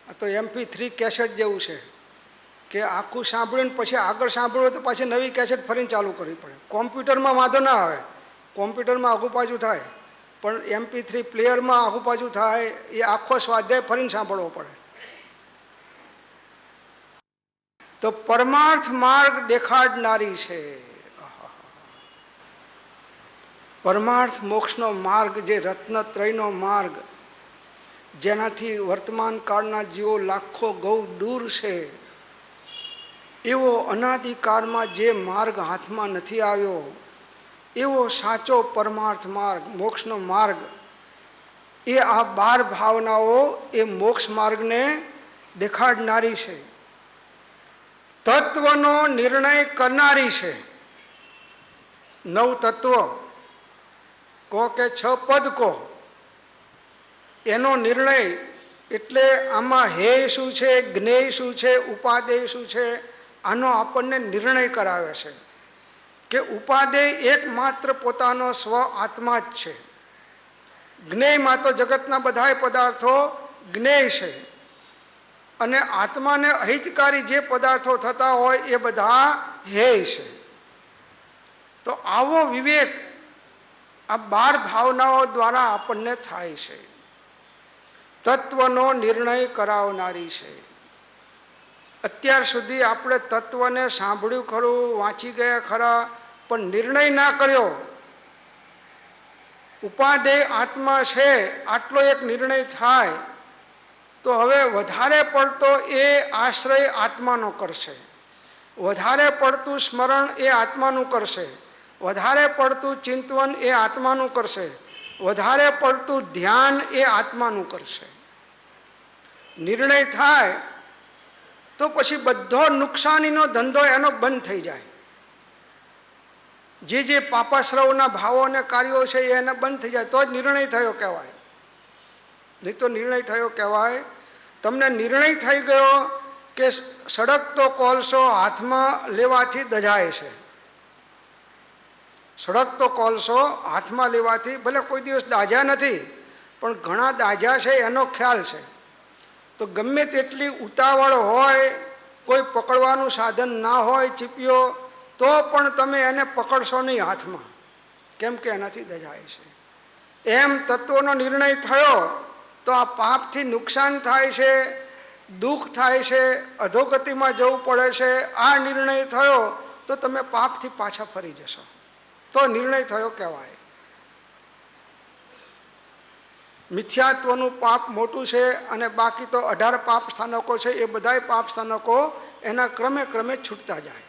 આ તો MP3 કેસેટ જેવું છે કે આખું સાંભળીને પછી આગળ સાંભળવું તો પાછી નવી કેસેટ ફરીને ચાલુ કરવી પડે. કોમ્પ્યુટરમાં વાંધો ના આવે, કોમ્પ્યુટરમાં આગું પાછું થાય, પણ MP3 પ્લેયરમાં આગું પાછું થાય. એ આખો સ્વાધ્યાય ફરીને સાંભળવો પડે. તો પરમાર્થ માર્ગ દેખાડનારી છે. પરમાર્થ મોક્ષનો માર્ગ, જે રત્નત્રયનો માર્ગ, જેનાથી વર્તમાન કાળના જીવો લાખો ગૌ દૂર છે, એવો અનાદિકાળમાં જે માર્ગ હાથમાં નથી આવ્યો, એવો સાચો પરમાર્થ માર્ગ, મોક્ષનો માર્ગ, એ આ 12 ભાવનાઓ એ મોક્ષ માર્ગને દેખાડનારી છે. તત્વનો નિર્ણય કરનારી છે. 9 તત્વ કહો કે 6 પદ કહો, એનો નિર્ણય. એટલે આમાં હે શું છે, જ્ઞેય શું છે, ઉપાદેય શું છે, આનો આપણને નિર્ણય કરાવે છે. કે ઉપાદેય એકમાત્ર પોતાનો સ્વ આત્મા જ છે. જ્ઞેયમાં તો જગતના બધા પદાર્થો જ્ઞેય છે, અને આત્માને અહિતકારી જે પદાર્થો થતા હોય એ બધા હેય છે. તો આવો વિવેક આ 12 ભાવનાઓ દ્વારા આપણને થાય છે. તત્વનો નિર્ણય કરાવનારી છે. અત્યાર સુધી આપણે તત્વને સાંભળ્યું ખરું, વાંચી ગયા ખરા, પણ નિર્ણય ના કર્યો. ઉપાદેય આત્મા છે આટલો એક નિર્ણય થાય તો હવે વધારે પડતો એ આશ્રય આત્માનો કરશે, વધારે પડતું સ્મરણ એ આત્માનું કરશે, વધારે પડતું ચિંતન એ આત્માનું કરશે. વધારે પડતું ધ્યાન એ આત્માનું કરશે. નિર્ણય થાય તો પછી બધો નુકસાનીનો ધંધો એનો બંધ થઈ જાય. જે પાપાશ્રવના ભાવો અને કાર્યો છે એને બંધ થઈ જાય તો જ નિર્ણય થયો કહેવાય. નહીં તો નિર્ણય થયો કહેવાય. તમને નિર્ણય થઈ ગયો કે સળગતો કોલસો હાથમાં લેવાથી દજાય છે. સળગતો કોલસો હાથમાં લેવાથી ભલે કોઈ દિવસ દાઝ્યા નથી પણ ઘણા દાઝ્યા છે એનો ખ્યાલ છે. તો ગમે તેટલી ઉતાવળ હોય, કોઈ પકડવાનું સાધન ના હોય ચીપિયો, તો પણ તમે એને પકડશો નહીં હાથમાં, કેમ કે એનાથી દજાય છે. એમ તત્વનો નિર્ણય થયો તો આ પાપથી નુકસાન થાય છે, દુઃખ થાય છે, અધોગતિમાં જવું પડે છે. આ નિર્ણય થયો તો તમે પાપથી પાછા ફરી જશો, તો નિર્ણય થયો કહેવાય. મિથ્યાત્વનું પાપ મોટું છે અને બાકી તો 18 પાપ સ્થાનકો છે. એ બધાય પાપ સ્થાનકો એના ક્રમે ક્રમે છૂટતા જાય.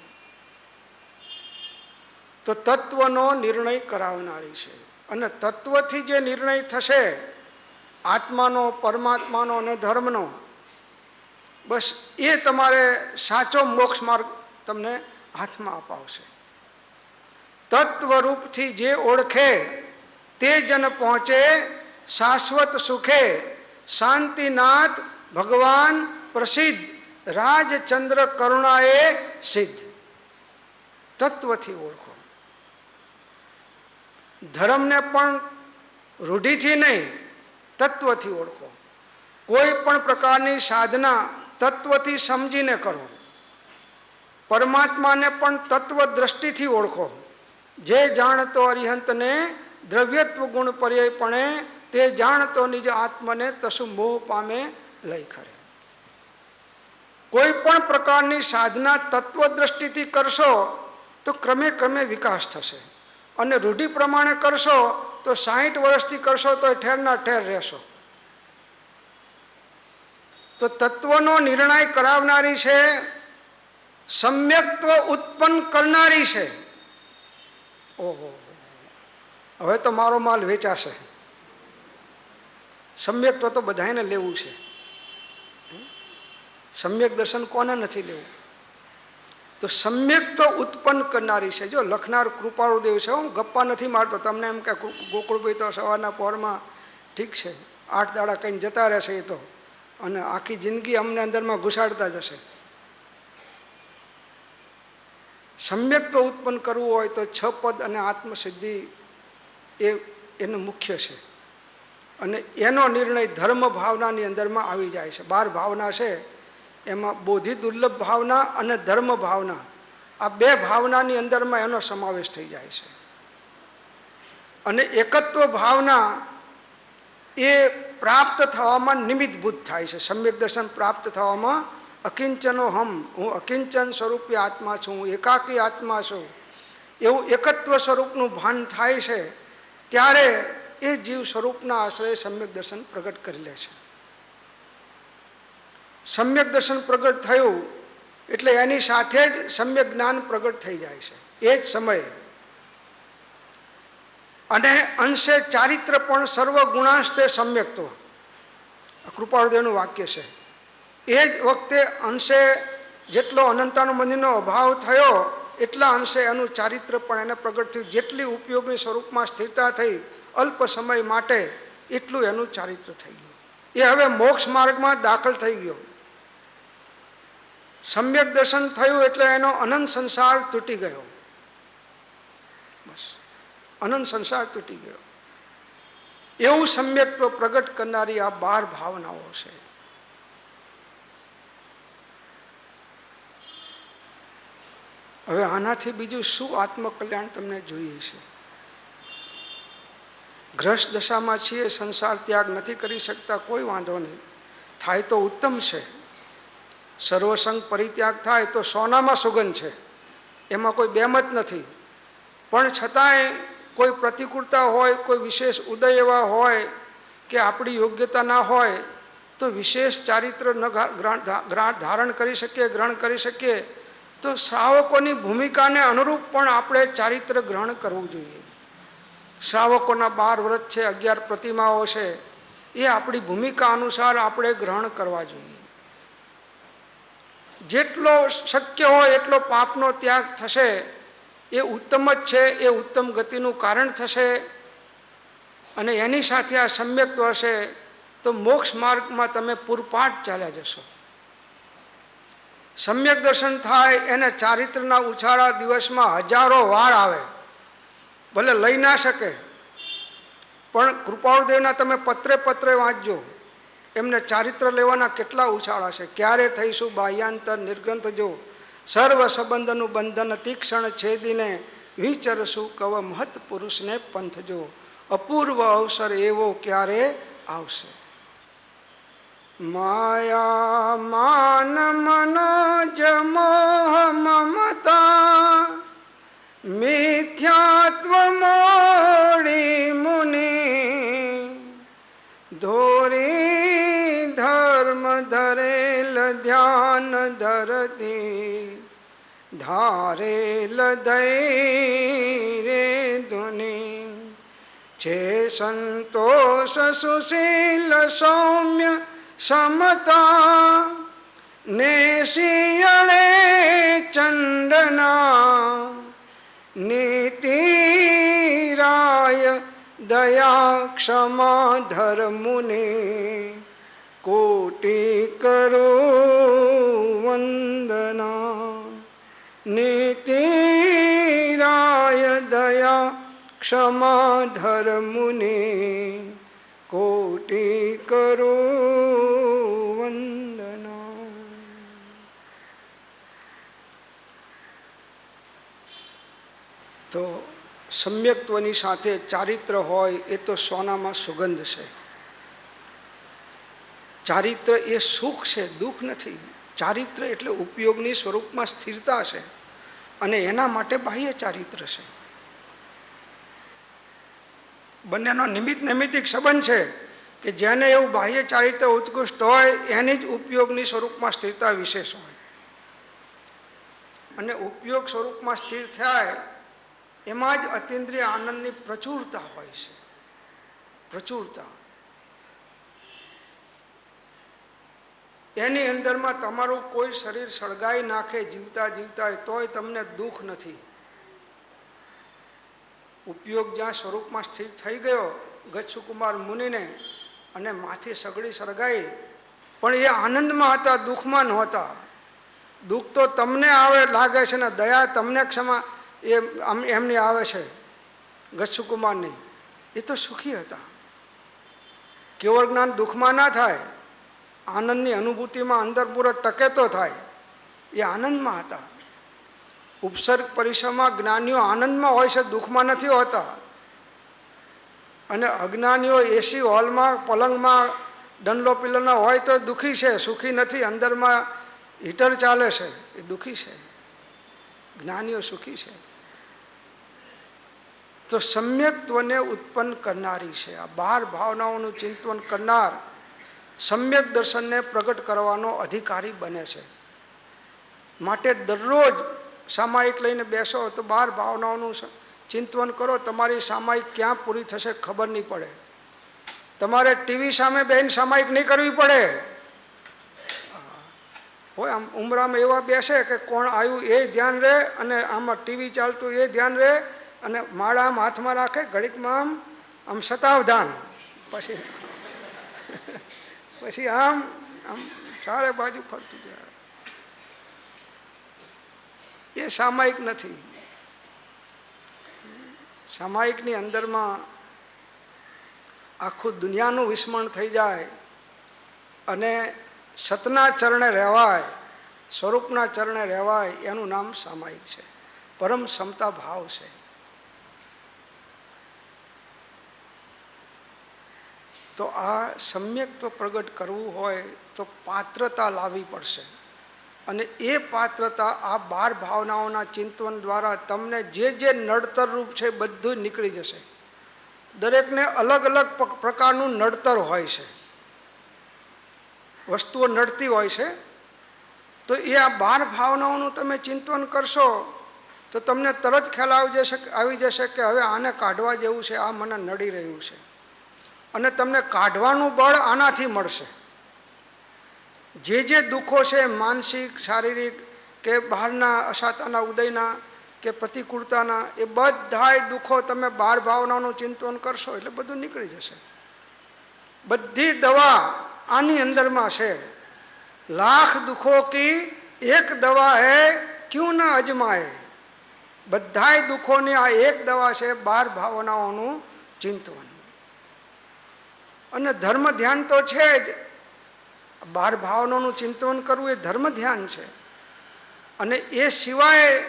તો તત્વનો નિર્ણય કરાવનારી છે. અને તત્વથી જે નિર્ણય થશે આત્માનો, પરમાત્માનો અને ધર્મનો, બસ એ તમારે સાચો મોક્ષ માર્ગ તમને હાથમાં અપાવશે. તત્વરૂપથી જે ઓળખે તે જન પહોંચે શાશ્વત સુખે, શાંતિનાથ ભગવાન પ્રસિદ્ધ, રાજચંદ્ર કરુણાએ સિદ્ધ. તત્વથી ઓળખો. ધર્મને પણ રૂઢિથી નહીં, તત્વથી ઓળખો. કોઈ પણ પ્રકારની સાધના તત્વથી સમજીને કરો. પરમાત્માને પણ તત્વ દ્રષ્ટિથી ઓળખો. જે જાણતો અરિહંતને દ્રવ્યત્વ ગુણ પર્યાયપણે, તે જાણતો નિજ આત્મને તસુ મોહ પામે લઈ ખરે. કોઈ પણ પ્રકારની સાધના તત્વ દ્રષ્ટિથી કરશો તો ક્રમે ક્રમે વિકાસ થશે. અને રૂઢિ પ્રમાણે કરશો તો 60 વર્ષથી કરશો તો ઠેરના ઠેર રહેશો. તો તત્વનો નિર્ણય કરાવનારી છે, સમ્યક્ત્વ ઉત્પન્ન કરનારી છે. ઓહો, હવે તો મારો માલ વેચાશે. સમ્યક્ત્વ તો બધાને લેવું છે. સમ્યક દર્શન કોને નથી લેવું? તો સમ્યક્ત્વ ઉત્પન્ન કરનારી છે. જો લખનાર કૃપાળુદેવ છે. હું ગપ્પા નથી મારતો. તમને એમ કે ગોકુળભાઈ તો સવારના પહોરમાં ઠીક છે 8 દાડા કહીને જતા રહેશે એ તો, અને આખી જિંદગી અમને અંદરમાં ઘુસાડતા જશે. સમ્યક્ત્વ ઉત્પન્ન કરવું હોય તો 6 પદ અને આત્મસિદ્ધિ એનું મુખ્ય છે. અને એનો નિર્ણય ધર્મ ભાવનાની અંદરમાં આવી જાય છે. 12 ભાવના છે, એમાં બોધિ દુર્લભ ભાવના અને ધર્મ ભાવના, આ 2 ભાવનાની અંદરમાં એનો સમાવેશ થઈ જાય છે. અને એકત્વ ભાવના એ પ્રાપ્ત થવામાં નિમિત્તભૂત થાય છે. સમ્યક દર્શન પ્રાપ્ત થવામાં અકિંચનો હમ, હું અકિંચન સ્વરૂપી આત્મા છું, હું એકાકી આત્મા છું, એવું એકત્વ સ્વરૂપનું ભાન થાય છે. ત્યારે એ જીવ સ્વરૂપના આશ્રય સમ્યક દર્શન પ્રગટ કરી લે છે. સમ્યક દર્શન પ્રગટ થયું એટલે એની સાથે જ સમ્યક જ્ઞાન પ્રગટ થઈ જાય છે એ જ સમયે. અને અંશે ચારિત્ર પણ સર્વ ગુણાંસ્તે સમ્યક્ત્વ, કૃપાળુદેવનું વાક્ય છે. એ જ વખતે અંશે જેટલો અનંતાનુબંધીનો અભાવ થયો એટલા અંશે એનું ચારિત્ર પણ એને પ્રગટ થયું. જેટલી ઉપયોગની સ્વરૂપમાં સ્થિરતા થઈ અલ્પ સમય માટે, એટલું એનું ચારિત્ર થઈ ગયું. એ હવે મોક્ષ માર્ગમાં દાખલ થઈ ગયો. સમ્યક દર્શન થયું એટલે એનો અનંત સંસાર તૂટી ગયો. બસ અનંત સંસાર તૂટી ગયો. એવું સમ્યક્ત્વ પ્રગટ કરનારી આ 12 ભાવનાઓ છે. હવે આનાથી બીજું શું આત્મકલ્યાણ તમને જોઈએ છે? ગ્રસ્ત દશામાં છીએ, સંસાર ત્યાગ નથી કરી શકતા, કોઈ વાંધો નહીં, થાય તો ઉત્તમ છે. સર્વસંગ પરિત્યાગ થાય તો સોનામાં સુગંધ છે, એમાં કોઈ બેમત નથી. પણ છતાંય કોઈ પ્રતિકૂળતા હોય, કોઈ વિશેષ ઉદય એવા હોય કે આપણી યોગ્યતા ના હોય તો વિશેષ ચારિત્ર ન ધારણ કરી શકીએ, ગ્રહણ કરી શકીએ, તો શ્રાવકોની ભૂમિકાને અનુરૂપ પણ આપણે ચારિત્ર ગ્રહણ કરવું જોઈએ. શ્રાવકોના 12 વ્રત છે, 11 પ્રતિમાઓ છે, એ આપણી ભૂમિકા અનુસાર આપણે ગ્રહણ કરવા જોઈએ. જેટલો શક્ય હોય એટલો પાપનો ત્યાગ થશે એ ઉત્તમ જ છે, એ ઉત્તમ ગતિનું કારણ થશે. અને એની સાથે આ સમ્યક્ત્વ હશે તો મોક્ષ માર્ગમાં તમે પૂરપાટ ચાલ્યા જશો. સમ્યક દર્શન થાય એને ચારિત્રના ઉછાળા દિવસમાં હજારો વાર આવે, ભલે લઈ ના શકે પણ કૃપાળુદેવના તમે પત્રે પત્રે વાંચજો, એમને ચારિત્ર લેવાના કેટલા ઉછાળા છે. ક્યારે થઈશું બાહ્યાંતર નિર્ગ્રંથ જો, સર્વ સંબંધનું બંધન તીક્ષણ છેદીને વિચરશું કવ મહત પુરુષને પંથ જો, અપૂર્વ અવસર એવો ક્યારે આવશે. માયા માન મનોજ મોહ મમતા મિથ્યાત્વ મોડી મુનિ, ધોરી ધર્મ ધરેલ ધ્યાન ધરતી, ધારેલ ધૈર્ય ધુનિ, છે સંતોષ સુશીલ સૌમ્ય સમતા, ને શિયળે ચંદના, નીતિરાય દયા ક્ષમા ધર્મુને, કોટી કરો વંદના. નીતિરાય દયા ક્ષમા ધર્મુને, કોટી કરો વંદના. તો સમ્યક્ત્વની સાથે ચારિત્ર હોય એ તો સોનામાં સુગંધ છે. ચારિત્ર એ સુખ છે, દુઃખ નથી. ચારિત્ર એટલે ઉપયોગની સ્વરૂપમાં સ્થિરતા છે અને એના માટે બાહ્ય ચારિત્ર છે. બંનેનો નિમિત્ત નૈમિત્તિક સંબંધ છે કે જેને એવું બાહ્ય ચારિત્ર ઉત્કૃષ્ટ હોય એની જ ઉપયોગની સ્વરૂપમાં સ્થિરતા વિશેષ હોય. અને ઉપયોગ સ્વરૂપમાં સ્થિર થાય એમાં જ અતિન્દ્રિય આનંદની પ્રચુરતા હોય છે. પ્રચુરતા એની અંદરમાં તમારું કોઈ શરીર સળગાઈ નાખે જીવતા જીવતા તોય તમને દુઃખ નથી. ઉપયોગ જ્યાં સ્વરૂપમાં સ્થિર થઈ ગયો ગચ્છુકુમાર મુનિને, અને માથે સગડી સળગાઈ, પણ એ આનંદમાં હતા, દુઃખમાં નહોતા. દુઃખ તો તમને આવે લાગે છે ને દયા તમને ક્ષમા એમની આવે છે ગચ્છુકુમારની. એ તો સુખી હતા. કેવળ જ્ઞાન દુઃખમાં ના થાય, આનંદની અનુભૂતિમાં અંદરપૂર્વક ટકે તો થાય. એ આનંદમાં હતા. ઉપસર્ગ પરિસરમાં જ્ઞાનીઓ આનંદમાં હોય છે, દુઃખમાં નથી હોતા. અને અજ્ઞાનીઓ એસી હોલમાં પલંગમાં ડંડલો પિલ્લરના હોય તો દુઃખી છે, સુખી નથી. અંદરમાં હીટર ચાલે છે એ દુઃખી છે. જ્ઞાનીઓ સુખી છે. તો સમ્યક્ત્વને ઉત્પન્ન કરનારી છે આ 12 ભાવનાઓનું ચિંતન કરનાર સમ્યક દર્શનને પ્રગટ કરવાનો અધિકારી બને છે. માટે દરરોજ સામાયિક લઈને બેસો તો 12 ભાવનાઓનું ચિંતન કરો. તમારી સામાયિક ક્યાં પૂરી થશે ખબર નહીં પડે. તમારે ટીવી સામે બેન સામાયિક નહીં કરવી પડે. હોય આમ ઉમરામાં એવા બેસે કે કોણ આવ્યું એ ધ્યાન રહે, અને આમાં ટીવી ચાલતું એ ધ્યાન રહે, અને માળા આમ હાથમાં રાખે, ઘડીકમાં આમ સતાવધાન, પછી આમ આમ ચારે બાજુ ફરતું જાય. એ સામાયિક નથી. સામાયિકની અંદરમાં આખું દુનિયાનું વિસ્મરણ થઈ જાય અને સતના ચરણે રહેવાય, સ્વરૂપના ચરણે રહેવાય, એનું નામ સામાયિક છે. પરમ સમતા ભાવ છે. તો આ સમ્યક્ત્વ પ્રગટ કરવું હોય તો પાત્રતા લાવવી પડશે. અને એ પાત્રતા આ 12 ભાવનાઓના ચિંતન દ્વારા તમને જે જે નડતર રૂપ છે બધું નીકળી જશે. દરેકને અલગ અલગ પ્રકારનું નડતર હોય છે, વસ્તુઓ નડતી હોય છે. તો એ આ 12 ભાવનાઓનું તમે ચિંતન કરશો તો તમને તરત ખ્યાલ આવી જશે કે હવે આને કાઢવા જેવું છે, આ મને નડી રહ્યું છે. અને તમને કાઢવાનું બળ આનાથી મળશે. જે દુઃખો છે, માનસિક, શારીરિક કે બહારના અશાતાના ઉદયના કે પ્રતિકૂળતાના, એ બધાય દુઃખો તમે બાર ભાવનાનું ચિંતન કરશો એટલે બધું નીકળી જશે. બધી દવા આની અંદરમાં છે. લાખ દુઃખો કી એક દવા હૈ ક્યું ના અજમાએ. બધાય દુઃખોની આ એક દવા છે, બાર ભાવનાઓનું ચિંતન. અને ધર્મ ધ્યાન તો છે જ. બાર ભાવનાનું ચિંતન કરવું એ ધર્મ ધ્યાન છે. અને એ સિવાય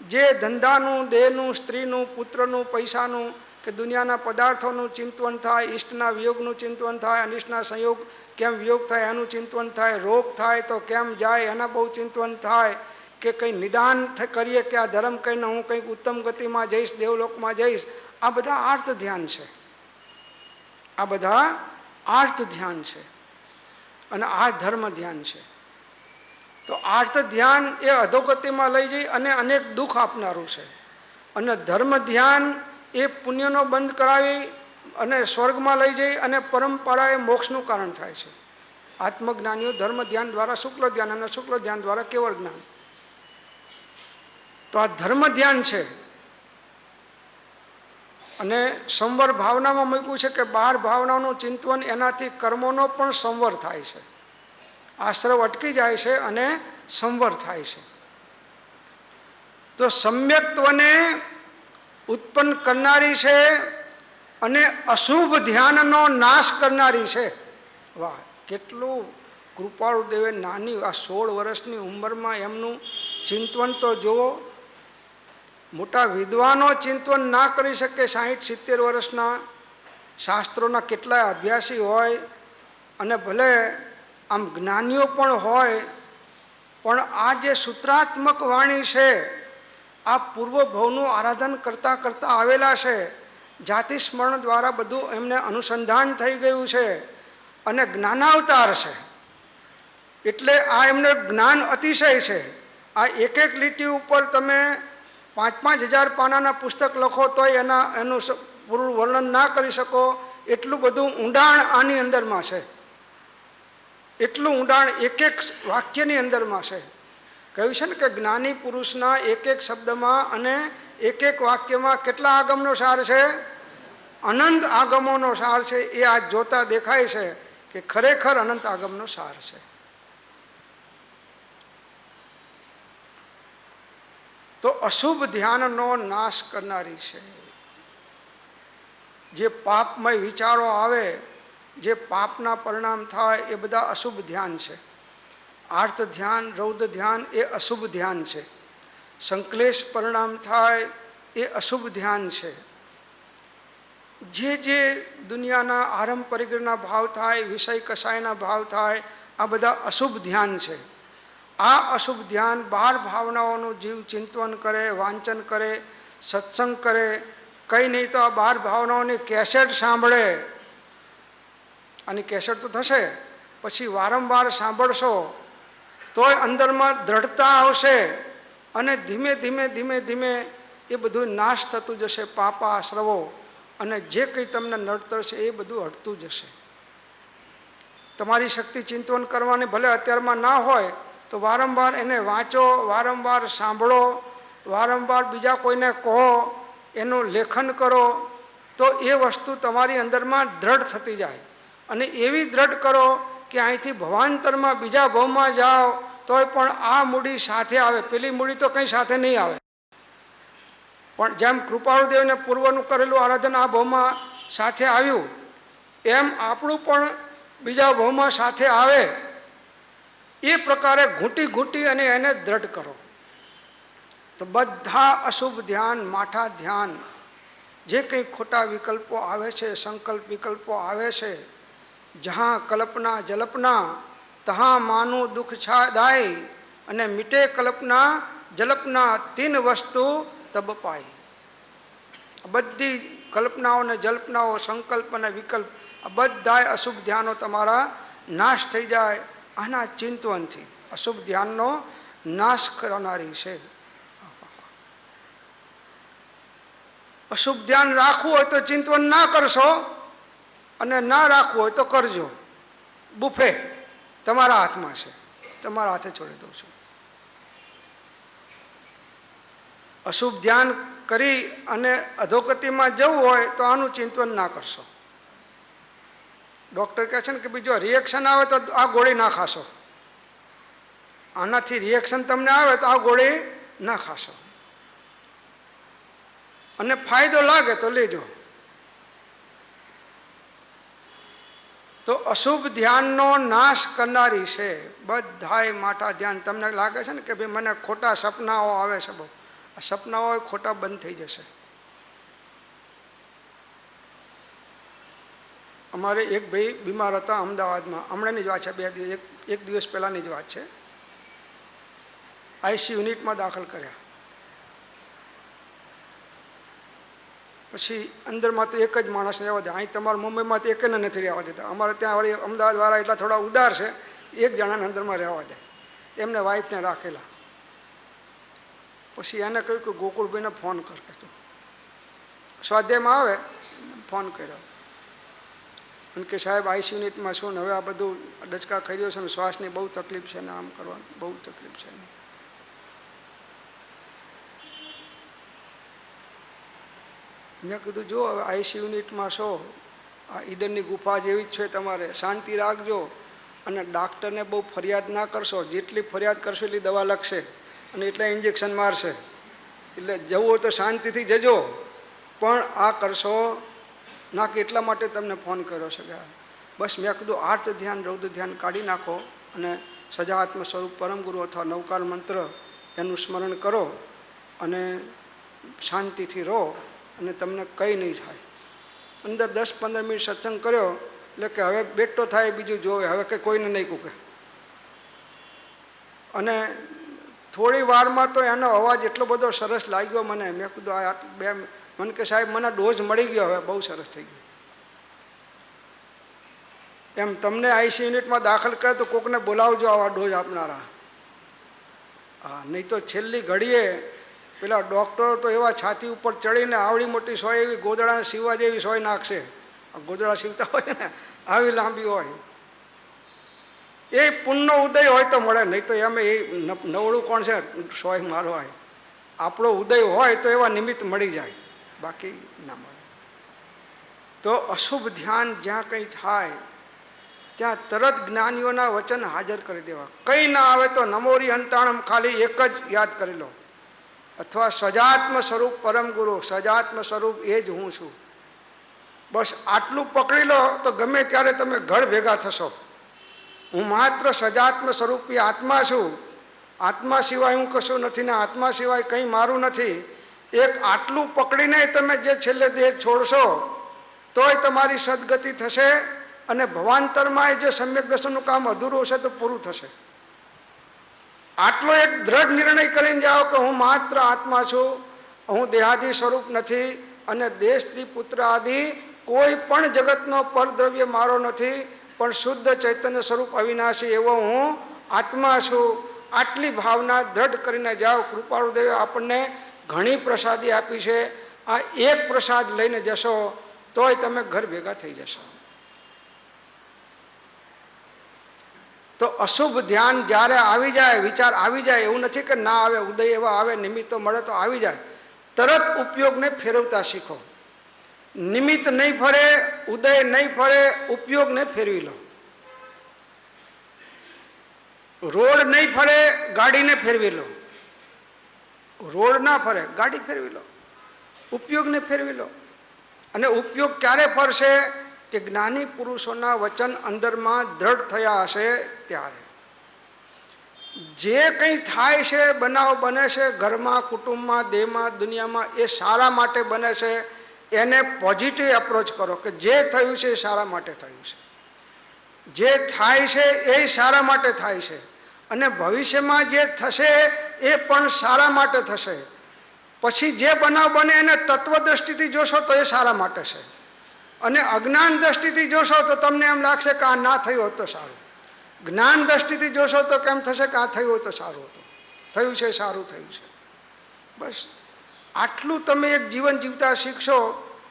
જે ધંધાનું, દેહનું, સ્ત્રીનું, પુત્રનું, પૈસાનું કે દુનિયાના પદાર્થોનું ચિંતન થાય, ઈષ્ટના વિયોગનું ચિંતન થાય, અનિષ્ટના સંયોગ કેમ વિયોગ થાય એનું ચિંતન થાય, રોગ થાય તો કેમ જાય એના બહુ ચિંતન થાય, કે કંઈ નિદાન કરીએ કે આ ધર્મ કહીને હું કંઈક ઉત્તમ ગતિમાં જઈશ, દેવલોકમાં જઈશ, આ બધા આર્ત ધ્યાન છે. આ બધા આર્ત ધ્યાન છે અને આ ધર્મ ધ્યાન છે. તો આર્ત ધ્યાન એ અધોગતિમાં લઈ જઈ અને અનેક દુઃખ આપનારું છે. અને ધર્મ ધ્યાન એ પુણ્યનો બંધ કરાવી અને સ્વર્ગમાં લઈ જઈ અને પરંપરાએ મોક્ષનું કારણ થાય છે. આત્મજ્ઞાનીઓ ધર્મ ધ્યાન દ્વારા શુક્લ ધ્યાન અને શુક્લ ધ્યાન દ્વારા કેવળ જ્ઞાન. તો આ ધર્મ ધ્યાન છે. અને સંવર ભાવનામાં મૂક્યું છે કે બાર ભાવનાનું ચિંતન, એનાથી કર્મોનો પણ સંવર થાય છે. આશ્રવ અટકી જાય છે અને સંવર થાય છે. તો સમ્યક્ત્વને ઉત્પન્ન કરનારી છે અને અશુભ ધ્યાનનો નાશ કરનારી છે. વાહ, કેટલું કૃપાળુ દેવે નાની આ 16 વર્ષની ઉંમરમાં એમનું ચિંતન તો જુઓ. મોટા વિદ્વાનો ચિંતન ના કરી શકે. 60-70 વર્ષના શાસ્ત્રોના કેટલાય અભ્યાસી હોય અને ભલે આમ જ્ઞાનીઓ પણ હોય, પણ આ જે સૂત્રાત્મક વાણી છે, આ પૂર્વભવનું આરાધન કરતાં કરતાં આવેલા છે. જાતિ સ્મરણ દ્વારા બધું એમને અનુસંધાન થઈ ગયું છે અને જ્ઞાનાવતાર છે. એટલે આ એમને જ્ઞાન અતિશય છે. આ એક એક લીટી ઉપર તમે 5-5 હજાર પાનાના પુસ્તક લખો તોય એનું પૂરું વર્ણન ના કરી શકો. એટલું બધું ઊંડાણ આની અંદરમાં છે. એટલું ઊંડાણ એક એક વાક્યની અંદરમાં છે. કહ્યું છે ને કે જ્ઞાની પુરુષના એક એક શબ્દમાં અને એક એક વાક્યમાં કેટલા આગમનો સાર છે? અનંત આગમોનો સાર છે. એ આજ જોતા દેખાય છે કે ખરેખર અનંત આગમનો સાર છે. તો અશુભ ધ્યાનનો નાશ કરનારી છે. જે પાપમય વિચારો આવે, જે પાપના પરિણામ થાય, એ બધા અશુભ ધ્યાન છે. આર્ત ધ્યાન, રૌદ્ર ધ્યાન એ અશુભ ધ્યાન છે. સંકલેશ પરિણામ થાય એ અશુભ ધ્યાન છે. જે દુનિયાના આરંભ પરિગ્રહના ભાવ થાય, વિષય કસાયના ભાવ થાય, આ બધા અશુભ ધ્યાન છે. આ અશુભ ધ્યાન બાર ભાવનાઓનું જીવ ચિંતન કરે, વાંચન કરે, સત્સંગ કરે. કંઈ નહીં તો આ બાર ભાવનાઓની કેસેટ સાંભળે. આની કેસેટ તો થશે, પછી વારંવાર સાંભળશો તોય અંદરમાં દ્રઢતા આવશે અને ધીમે ધીમે ધીમે ધીમે એ બધું નાશ થતું જશે. પાપા આશ્રવો અને જે કંઈ તમને નડતર છે એ બધું હટતું જશે. તમારી શક્તિ ચિંતન કરવાની ભલે અત્યારમાં ના હોય તો વારંવાર એને વાંચો, વારંવાર સાંભળો, વારંવાર બીજા કોઈને કહો, એનું લેખન કરો, તો એ વસ્તુ તમારી અંદરમાં દ્રઢ થતી જાય. અને એવી દ્રઢ કરો કે અહીંથી ભવાંતરમાં બીજા ભાવમાં જાઓ તોય પણ આ મૂડી સાથે આવે. પેલી મૂડી તો કંઈ સાથે નહીં આવે. પણ જેમ કૃપાળુદેવને પૂર્વનું કરેલું આરાધન આ ભાવમાં સાથે આવ્યું, એમ આપણું પણ બીજા ભાવમાં સાથે આવે. એ પ્રકારે ઘૂંટી ઘૂંટી અને એને દ્રઢ કરો. તો બધા અશુભ ધ્યાન, માઠા ધ્યાન, જે કંઈ ખોટા વિકલ્પો આવે છે, સંકલ્પ વિકલ્પો આવે છે, જહાં કલ્પના જલ્પના તહાં માનું દુઃખ છાદાય અને મીટે કલ્પના જલ્પના 3 વસ્તુ તબ પાય. બધી કલ્પનાઓ અને જલ્પનાઓ, સંકલ્પ અને વિકલ્પ, આ બધાય અશુભ ધ્યાનો તમારા નાશ થઈ જાય આના ચિંતનથી. અશુભ ધ્યાનનો નાશ કરનારી છે. અશુભ ધ્યાન રાખવું હોય તો ચિંતન ના કરશો, અને ના રાખવું હોય તો કરજો. બુફે તમારા હાથમાં છે, તમારા હાથે છોડી દઉં છું. અશુભ ધ્યાન કરી અને અધોગતિમાં જવું હોય તો આનું ચિંતન ના કરશો. ડૉક્ટર કહે છે ને કે ભાઈ જો રિએક્શન આવે તો આ ગોળી ના ખાશો, આનાથી રિએક્શન તમને આવે તો આ ગોળી ના ખાશો, અને ફાયદો લાગે તો લેજો. તો અશુભ ધ્યાનનો નાશ કરનારી છે બધાય માટા ધ્યાન. તમને લાગે છે ને કે ભાઈ મને ખોટા સપનાઓ આવે છે, બહુ આ સપનાઓ ખોટા બંધ થઈ જશે. અમારે એક ભાઈ બીમાર હતા અમદાવાદમાં, હમણાંની જ વાત છે, એક દિવસ પહેલાંની જ વાત છે. આઈસી યુનિટમાં દાખલ કર્યા. પછી અંદરમાં તો એક જ માણસને રહેવા દે. અહીં તમારા મુંબઈમાં તો એકને નથી રહેવા દેતા. અમારે ત્યાં વળી અમદાવાદવાળા એટલા થોડા ઉદાર છે, એક જણાને અંદરમાં રહેવા દે. એમને વાઈફને રાખેલા. પછી એને કહ્યું કે ગોકુળભાઈને ફોન કર. તો સ્વાધ્યાયમાં આવે, ફોન કર્યો અને કે સાહેબ આઈસી યુનિટમાં શું ને હવે આ બધું ડચકા ખાઈ રહ્યો છે ને શ્વાસની બહુ તકલીફ છે ને આમ કરવાનું બહુ તકલીફ છે. મેં કીધું જો હવે આઈસી યુનિટમાં છો, આ ઈડનની ગુફા જેવી જ છે, તમારે શાંતિ રાખજો અને ડાક્ટરને બહુ ફરિયાદ ના કરશો. જેટલી ફરિયાદ કરશો એટલી દવા લખશે અને એટલા ઇન્જેક્શન મારશે. એટલે જવું હોય તો શાંતિથી જજો, પણ આ કરશો ના કે એટલા માટે તમને ફોન કર્યો છે. કે બસ મેં કીધું આર્ત ધ્યાન રૌદ્ર ધ્યાન કાઢી નાખો અને સજાત્મ સ્વરૂપ પરમગુરુ અથવા નવકાર મંત્ર એનું સ્મરણ કરો અને શાંતિથી રહો અને તમને કંઈ નહીં થાય. અંદર 10-15 મિનિટ સત્સંગ કર્યો એટલે કે હવે બેઠો થાય બીજું જોવે, હવે કે કોઈને નહીં કૂકે. અને થોડી વારમાં તો એનો અવાજ એટલો બધો સરસ લાગ્યો મને. મેં કીધું આ બે મને કે સાહેબ મને ડોઝ મળી ગયો, હવે બહુ સરસ થઈ ગયું. એમ તમને આઈસી યુનિટમાં દાખલ કરે તો કોકને બોલાવજો આવા ડોઝ આપનારા. હા, નહીં તો છેલ્લી ઘડીએ પેલા ડૉક્ટરો તો એવા છાતી ઉપર ચડીને આવડી મોટી સોય એવી ગોદડાને સીવવા જેવી સોય નાખશે. ગોદડા સીવતા હોય ને આવી લાંબી હોય. એ પુણ્યનો ઉદય હોય તો મળે, નહીં તો એમ એ નવડું કોણ છે સોય મારો હોય. આપણો ઉદય હોય તો એવા નિમિત્ત મળી જાય, બાકી ના મળે. તો અશુભ ધ્યાન જ્યાં કંઈ થાય ત્યાં તરત જ્ઞાનીઓના વચન હાજર કરી દેવા. કંઈ ના આવે તો નમોરી અંતાણમ ખાલી એક જ યાદ કરી લો, અથવા સજાત્મ સ્વરૂપ પરમ ગુરુ, સજાત્મ સ્વરૂપ એ જ હું છું. બસ આટલું પકડી લો તો ગમે ત્યારે તમે ઘર ભેગા થશો. હું માત્ર સજાત્મ સ્વરૂપી આત્મા છું, આત્મા સિવાય હું કશું નથી ને આત્મા સિવાય કંઈ મારું નથી. એક આટલું પકડીને તમે જે છેલ્લે દેહ છોડશો તોય તમારી સદગતિ થશે, અને ભવાંતરમાં જે સમ્યક દર્શનનું કામ અધૂરું હશે તો પૂરું થશે. આટલો એક દ્રઢ નિર્ણય કરીને જાઓ કે હું માત્ર આત્મા છું, હું દેહાદી સ્વરૂપ નથી, અને દેહ સ્ત્રી પુત્ર આદિ કોઈ પણ જગતનો પરદ્રવ્ય મારો નથી, પણ શુદ્ધ ચૈતન્ય સ્વરૂપ અવિનાશી એવો હું આત્મા છું. આટલી ભાવના દ્રઢ કરીને જાઓ. કૃપાળુદેવે આપણને ઘણી પ્રસાદી આપી છે. આ એક પ્રસાદ લઈને જશો તોય તમે ઘર ભેગા થઈ જશો. તો અશુભ ધ્યાન જ્યારે આવી જાય, વિચાર આવી જાય, એવું નથી કે ના આવે, ઉદય એવા આવે, નિમિત્તો મળે તો આવી જાય, તરત ઉપયોગને ફેરવતા શીખો. નિમિત્ત નહીં ફરે, ઉદય નહીં ફરે, ઉપયોગને ફેરવી લો. રોડ નહીં ફરે, ગાડીને ફેરવી લો. રોડ ના ફરે, ગાડી ફેરવી લો, ઉપયોગને ફેરવી લો. અને ઉપયોગ ક્યારે ફરશે કે જ્ઞાની પુરુષોના વચન અંદરમાં દ્રઢ થયા હશે ત્યારે. જે કંઈ થાય છે, બનાવ બને છે ઘરમાં, કુટુંબમાં, દેહમાં, દુનિયામાં, એ સારા માટે બને છે. એને પોઝિટિવ એપ્રોચ કરો કે જે થયું છે એ સારા માટે થયું છે. જે થાય છે એ સારા માટે થાય છે, અને ભવિષ્યમાં જે થશે એ પણ સારા માટે થશે. પછી જે બનાવ બને એને તત્વદ્રષ્ટિથી જોશો તો એ સારા માટે છે, અને અજ્ઞાન દ્રષ્ટિથી જોશો તો તમને એમ લાગશે કે આ ના થયું હોત તો સારું. જ્ઞાન દ્રષ્ટિથી જોશો તો કેમ થશે કે આ થયું હોય તો સારું હતું. થયું છે, સારું થયું છે. બસ આટલું તમે એક જીવન જીવતા શીખશો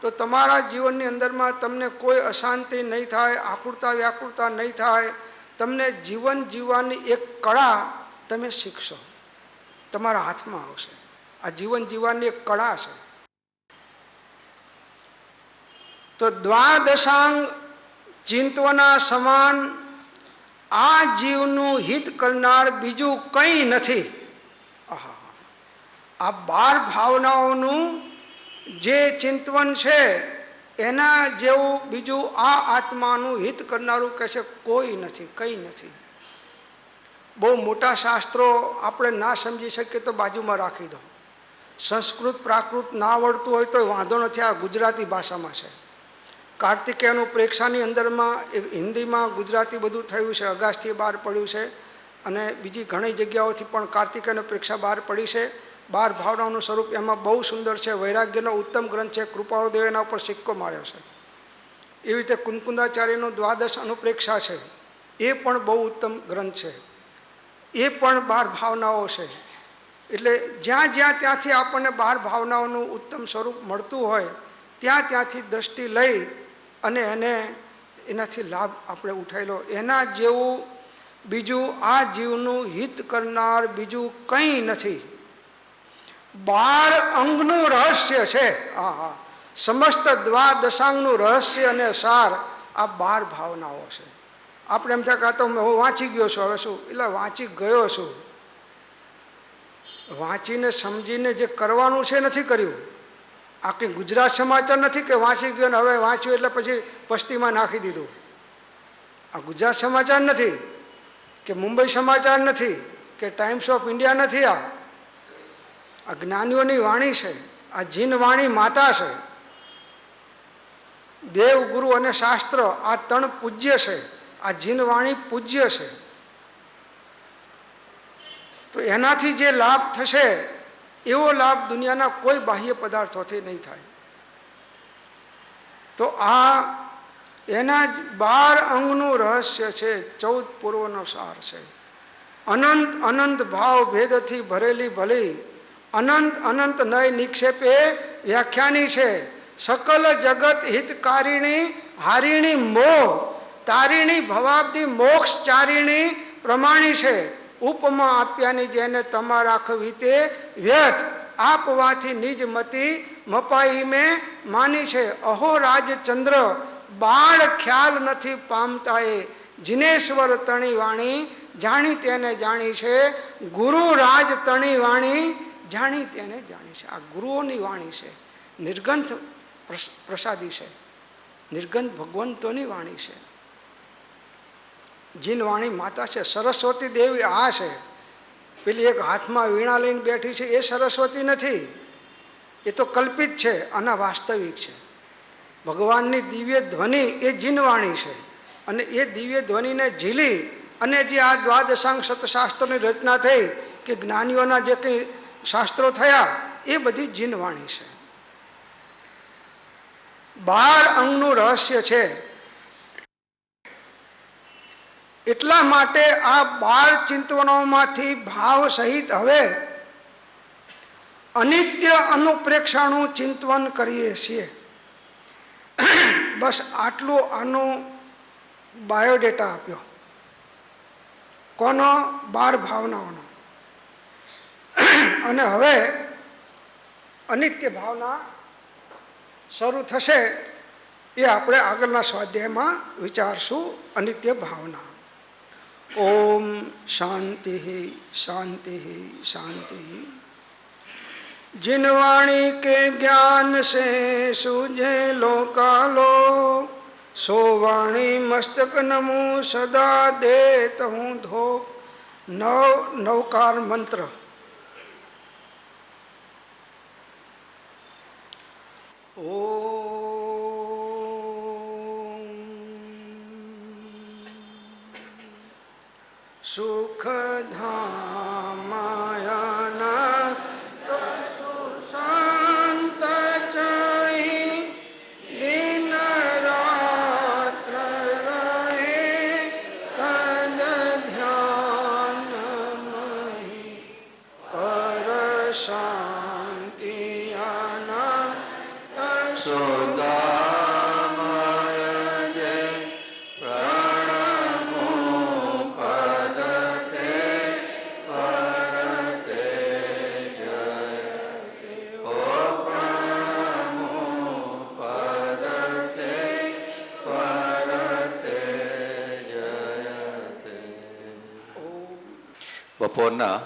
તો તમારા જીવનની અંદરમાં તમને કોઈ અશાંતિ નહીં થાય, આકુળતા વ્યાકુળતા નહીં થાય. તમને જીવન જીવવાની એક કળા તમે શીખશો, તમારા હાથમાં આવશે. આ જીવન જીવવાની એક કળા છે. તો દ્વાદશાંગ ચિંતવના સમાન આ જીવનું હિત કરનાર બીજું કંઈ નથી. આ 12 ભાવનાઓનું જે ચિંતવન છે એના જેવું બીજું આ આત્માનું હિત કરનારું કહે છે કોઈ નથી, કંઈ નથી. બહુ મોટા શાસ્ત્રો આપણે ના સમજી શકીએ તો બાજુમાં રાખી દો. સંસ્કૃત પ્રાકૃત ના આવડતું હોય તો વાંધો નથી, આ ગુજરાતી ભાષામાં છે. કાર્તિકેયનું પ્રેક્ષાની અંદરમાં હિન્દીમાં ગુજરાતી બધું થયું છે, અગાસ્થી બહાર પડ્યું છે, અને બીજી ઘણી જગ્યાઓથી પણ કાર્તિકેયનું પ્રેક્ષા બહાર પડી છે. 12 ભાવનાઓનું સ્વરૂપ એમાં બહુ સુંદર છે. વૈરાગ્યનો ઉત્તમ ગ્રંથ છે. કૃપાળુદેવ એના ઉપર સિક્કો માર્યો છે. એવી રીતે કુંકુંદાચાર્યનું દ્વાદશ અનુપ્રેક્ષા છે, એ પણ બહુ ઉત્તમ ગ્રંથ છે. એ પણ 12 ભાવનાઓ છે. એટલે જ્યાં જ્યાં ત્યાંથી આપણને 12 ભાવનાઓનું ઉત્તમ સ્વરૂપ મળતું હોય ત્યાં ત્યાંથી દ્રષ્ટિ લઈ અને એનાથી લાભ આપણે ઉઠાયેલો. એના જેવું બીજું આ જીવનું હિત કરનાર બીજું કંઈ નથી. 12 અંગનું રહસ્ય છે. સમસ્ત દ્વાદશાંગનું રહસ્ય અને સાર આ 12 ભાવનાઓ છે. આપણે એમ થાય કે તો હું વાંચી ગયો છું, હવે શું? એટલે વાંચી ગયો છું. વાંચીને સમજીને જે કરવાનું છે નથી કર્યું. આ કંઈ ગુજરાત સમાચાર નથી કે વાંચી ગયો ને હવે વાંચ્યું એટલે પછી પસ્તીમાં નાખી દીધું. આ ગુજરાત સમાચાર નથી કે મુંબઈ સમાચાર નથી કે ટાઈમ્સ ઓફ ઇન્ડિયા નથી. આ જ્ઞાનીઓની વાણી છે. આ જીન વાણી માતા છે. દેવ, ગુરુ અને શાસ્ત્ર આ 3 પૂજ્ય છે. આ જીન વાણી પૂજ્ય છે. તો એનાથી જે લાભ થશે એવો લાભ દુનિયાના કોઈ બાહ્ય પદાર્થોથી નહીં થાય. તો આ એના જ 12 અંગનું રહસ્ય છે. 14 પૂર્વનો સાર છે. અનંત અનંત ભાવ ભેદથી ભરેલી ભલી અનંત અનંત નય નિક્ષેપે વ્યાખ્યાની છે. સકલ જગત હિતકારિણી હારિણી મોહ તારિણી ભવાબ્દી મોક્ષ ચારિણી પ્રમાણી છે. ઉપમા આપ્યાની જેને તમારા ખવીતે વ્યર્થ આપવાથી નિજ મતી મપાઈ મેં માની છે. અહો રાજચંદ્ર બાળ ખ્યાલ નથી પામતા એ જિનેશ્વર તણી વાણી જાણી તેને જાણી છે. ગુરુ રાજ તણી વાણી જાણી તેને જાણી છે. આ ગુરુઓની વાણી છે. નિર્ગંથ પ્રસાદી છે. નિર્ગંથ ભગવંતોની વાણી છે. જીન વાણી માતા છે. સરસ્વતી દેવી આ છે. પેલી એક હાથમાં વીણા લઈને બેઠી છે એ સરસ્વતી નથી, એ તો કલ્પિત છે. આના વાસ્તવિક છે. ભગવાનની દિવ્ય ધ્વનિ એ જીન વાણી છે. અને એ દિવ્ય ધ્વનિને ઝીલી અને જે આ દ્વાદશાંગ સતશાસ્ત્રોની રચના થઈ કે જ્ઞાનીઓના જે કંઈ શાસ્ત્રો થયા એ બધી જીન વાણી છે. 12 અંગનું રહસ્ય છે. એટલા માટે આ 12 ચિંતવનોમાંથી ભાવ સહિત હવે અનિત્ય અનુપ્રેક્ષાનું ચિંતવન કરીએ છીએ. બસ આટલું આનું બાયોડેટા આપ્યો. કોનો? 12 ભાવનાઓનો. અને હવે અનિત્ય ભાવના શરૂ થશે એ આપણે આગળના સ્વાધ્યાયમાં વિચારશું. અનિત્ય ભાવના. ઓમ શાંતિ શાંતિ શાંતિ. जिनवाणी के ज्ञान से सूझे लोकालोक सो वाणी मस्तक नमो सदा देत हूँ धोक. नवकार मंत्र. सुख धामायाना सुशांत चाहि दिन रात्र रहे तद ध्यान महि पर शांति સુદામાય જય પ્રણમો પદતે પરતે જયતે ઓ પ્રણમો પદતે પરતે જયતે. બપોરના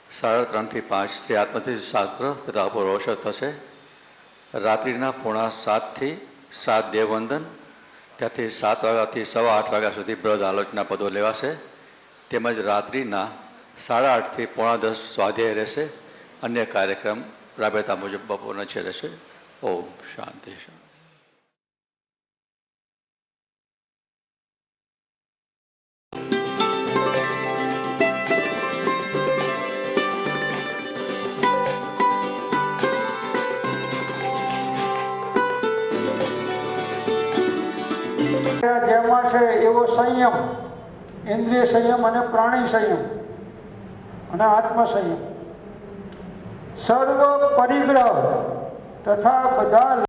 3:30 થી 5 શ્રી આત્મતીર્થ શાસ્ત્ર તથા અપરોષ થશે. રાત્રિના 6:45 થી 7 દેવવંદન, ત્યાંથી 7 વાગ્યાથી 8:15 વાગ્યા સુધી બ્રહદ આલોચના પદો લેવાશે. તેમજ રાત્રિના 8:30 થી 9:45 સ્વાધ્યાય રહેશે. અન્ય કાર્યક્રમ રાબેતા મુજબ બપોરના છે રહેશે. ઓમ શાંતિ શાંતિ. જેમાં છે એવો સંયમ, ઇન્દ્રિય સંયમ અને પ્રાણી સંયમ અને આત્મ સંયમ, સર્વ પરિગ્રહ તથા બધા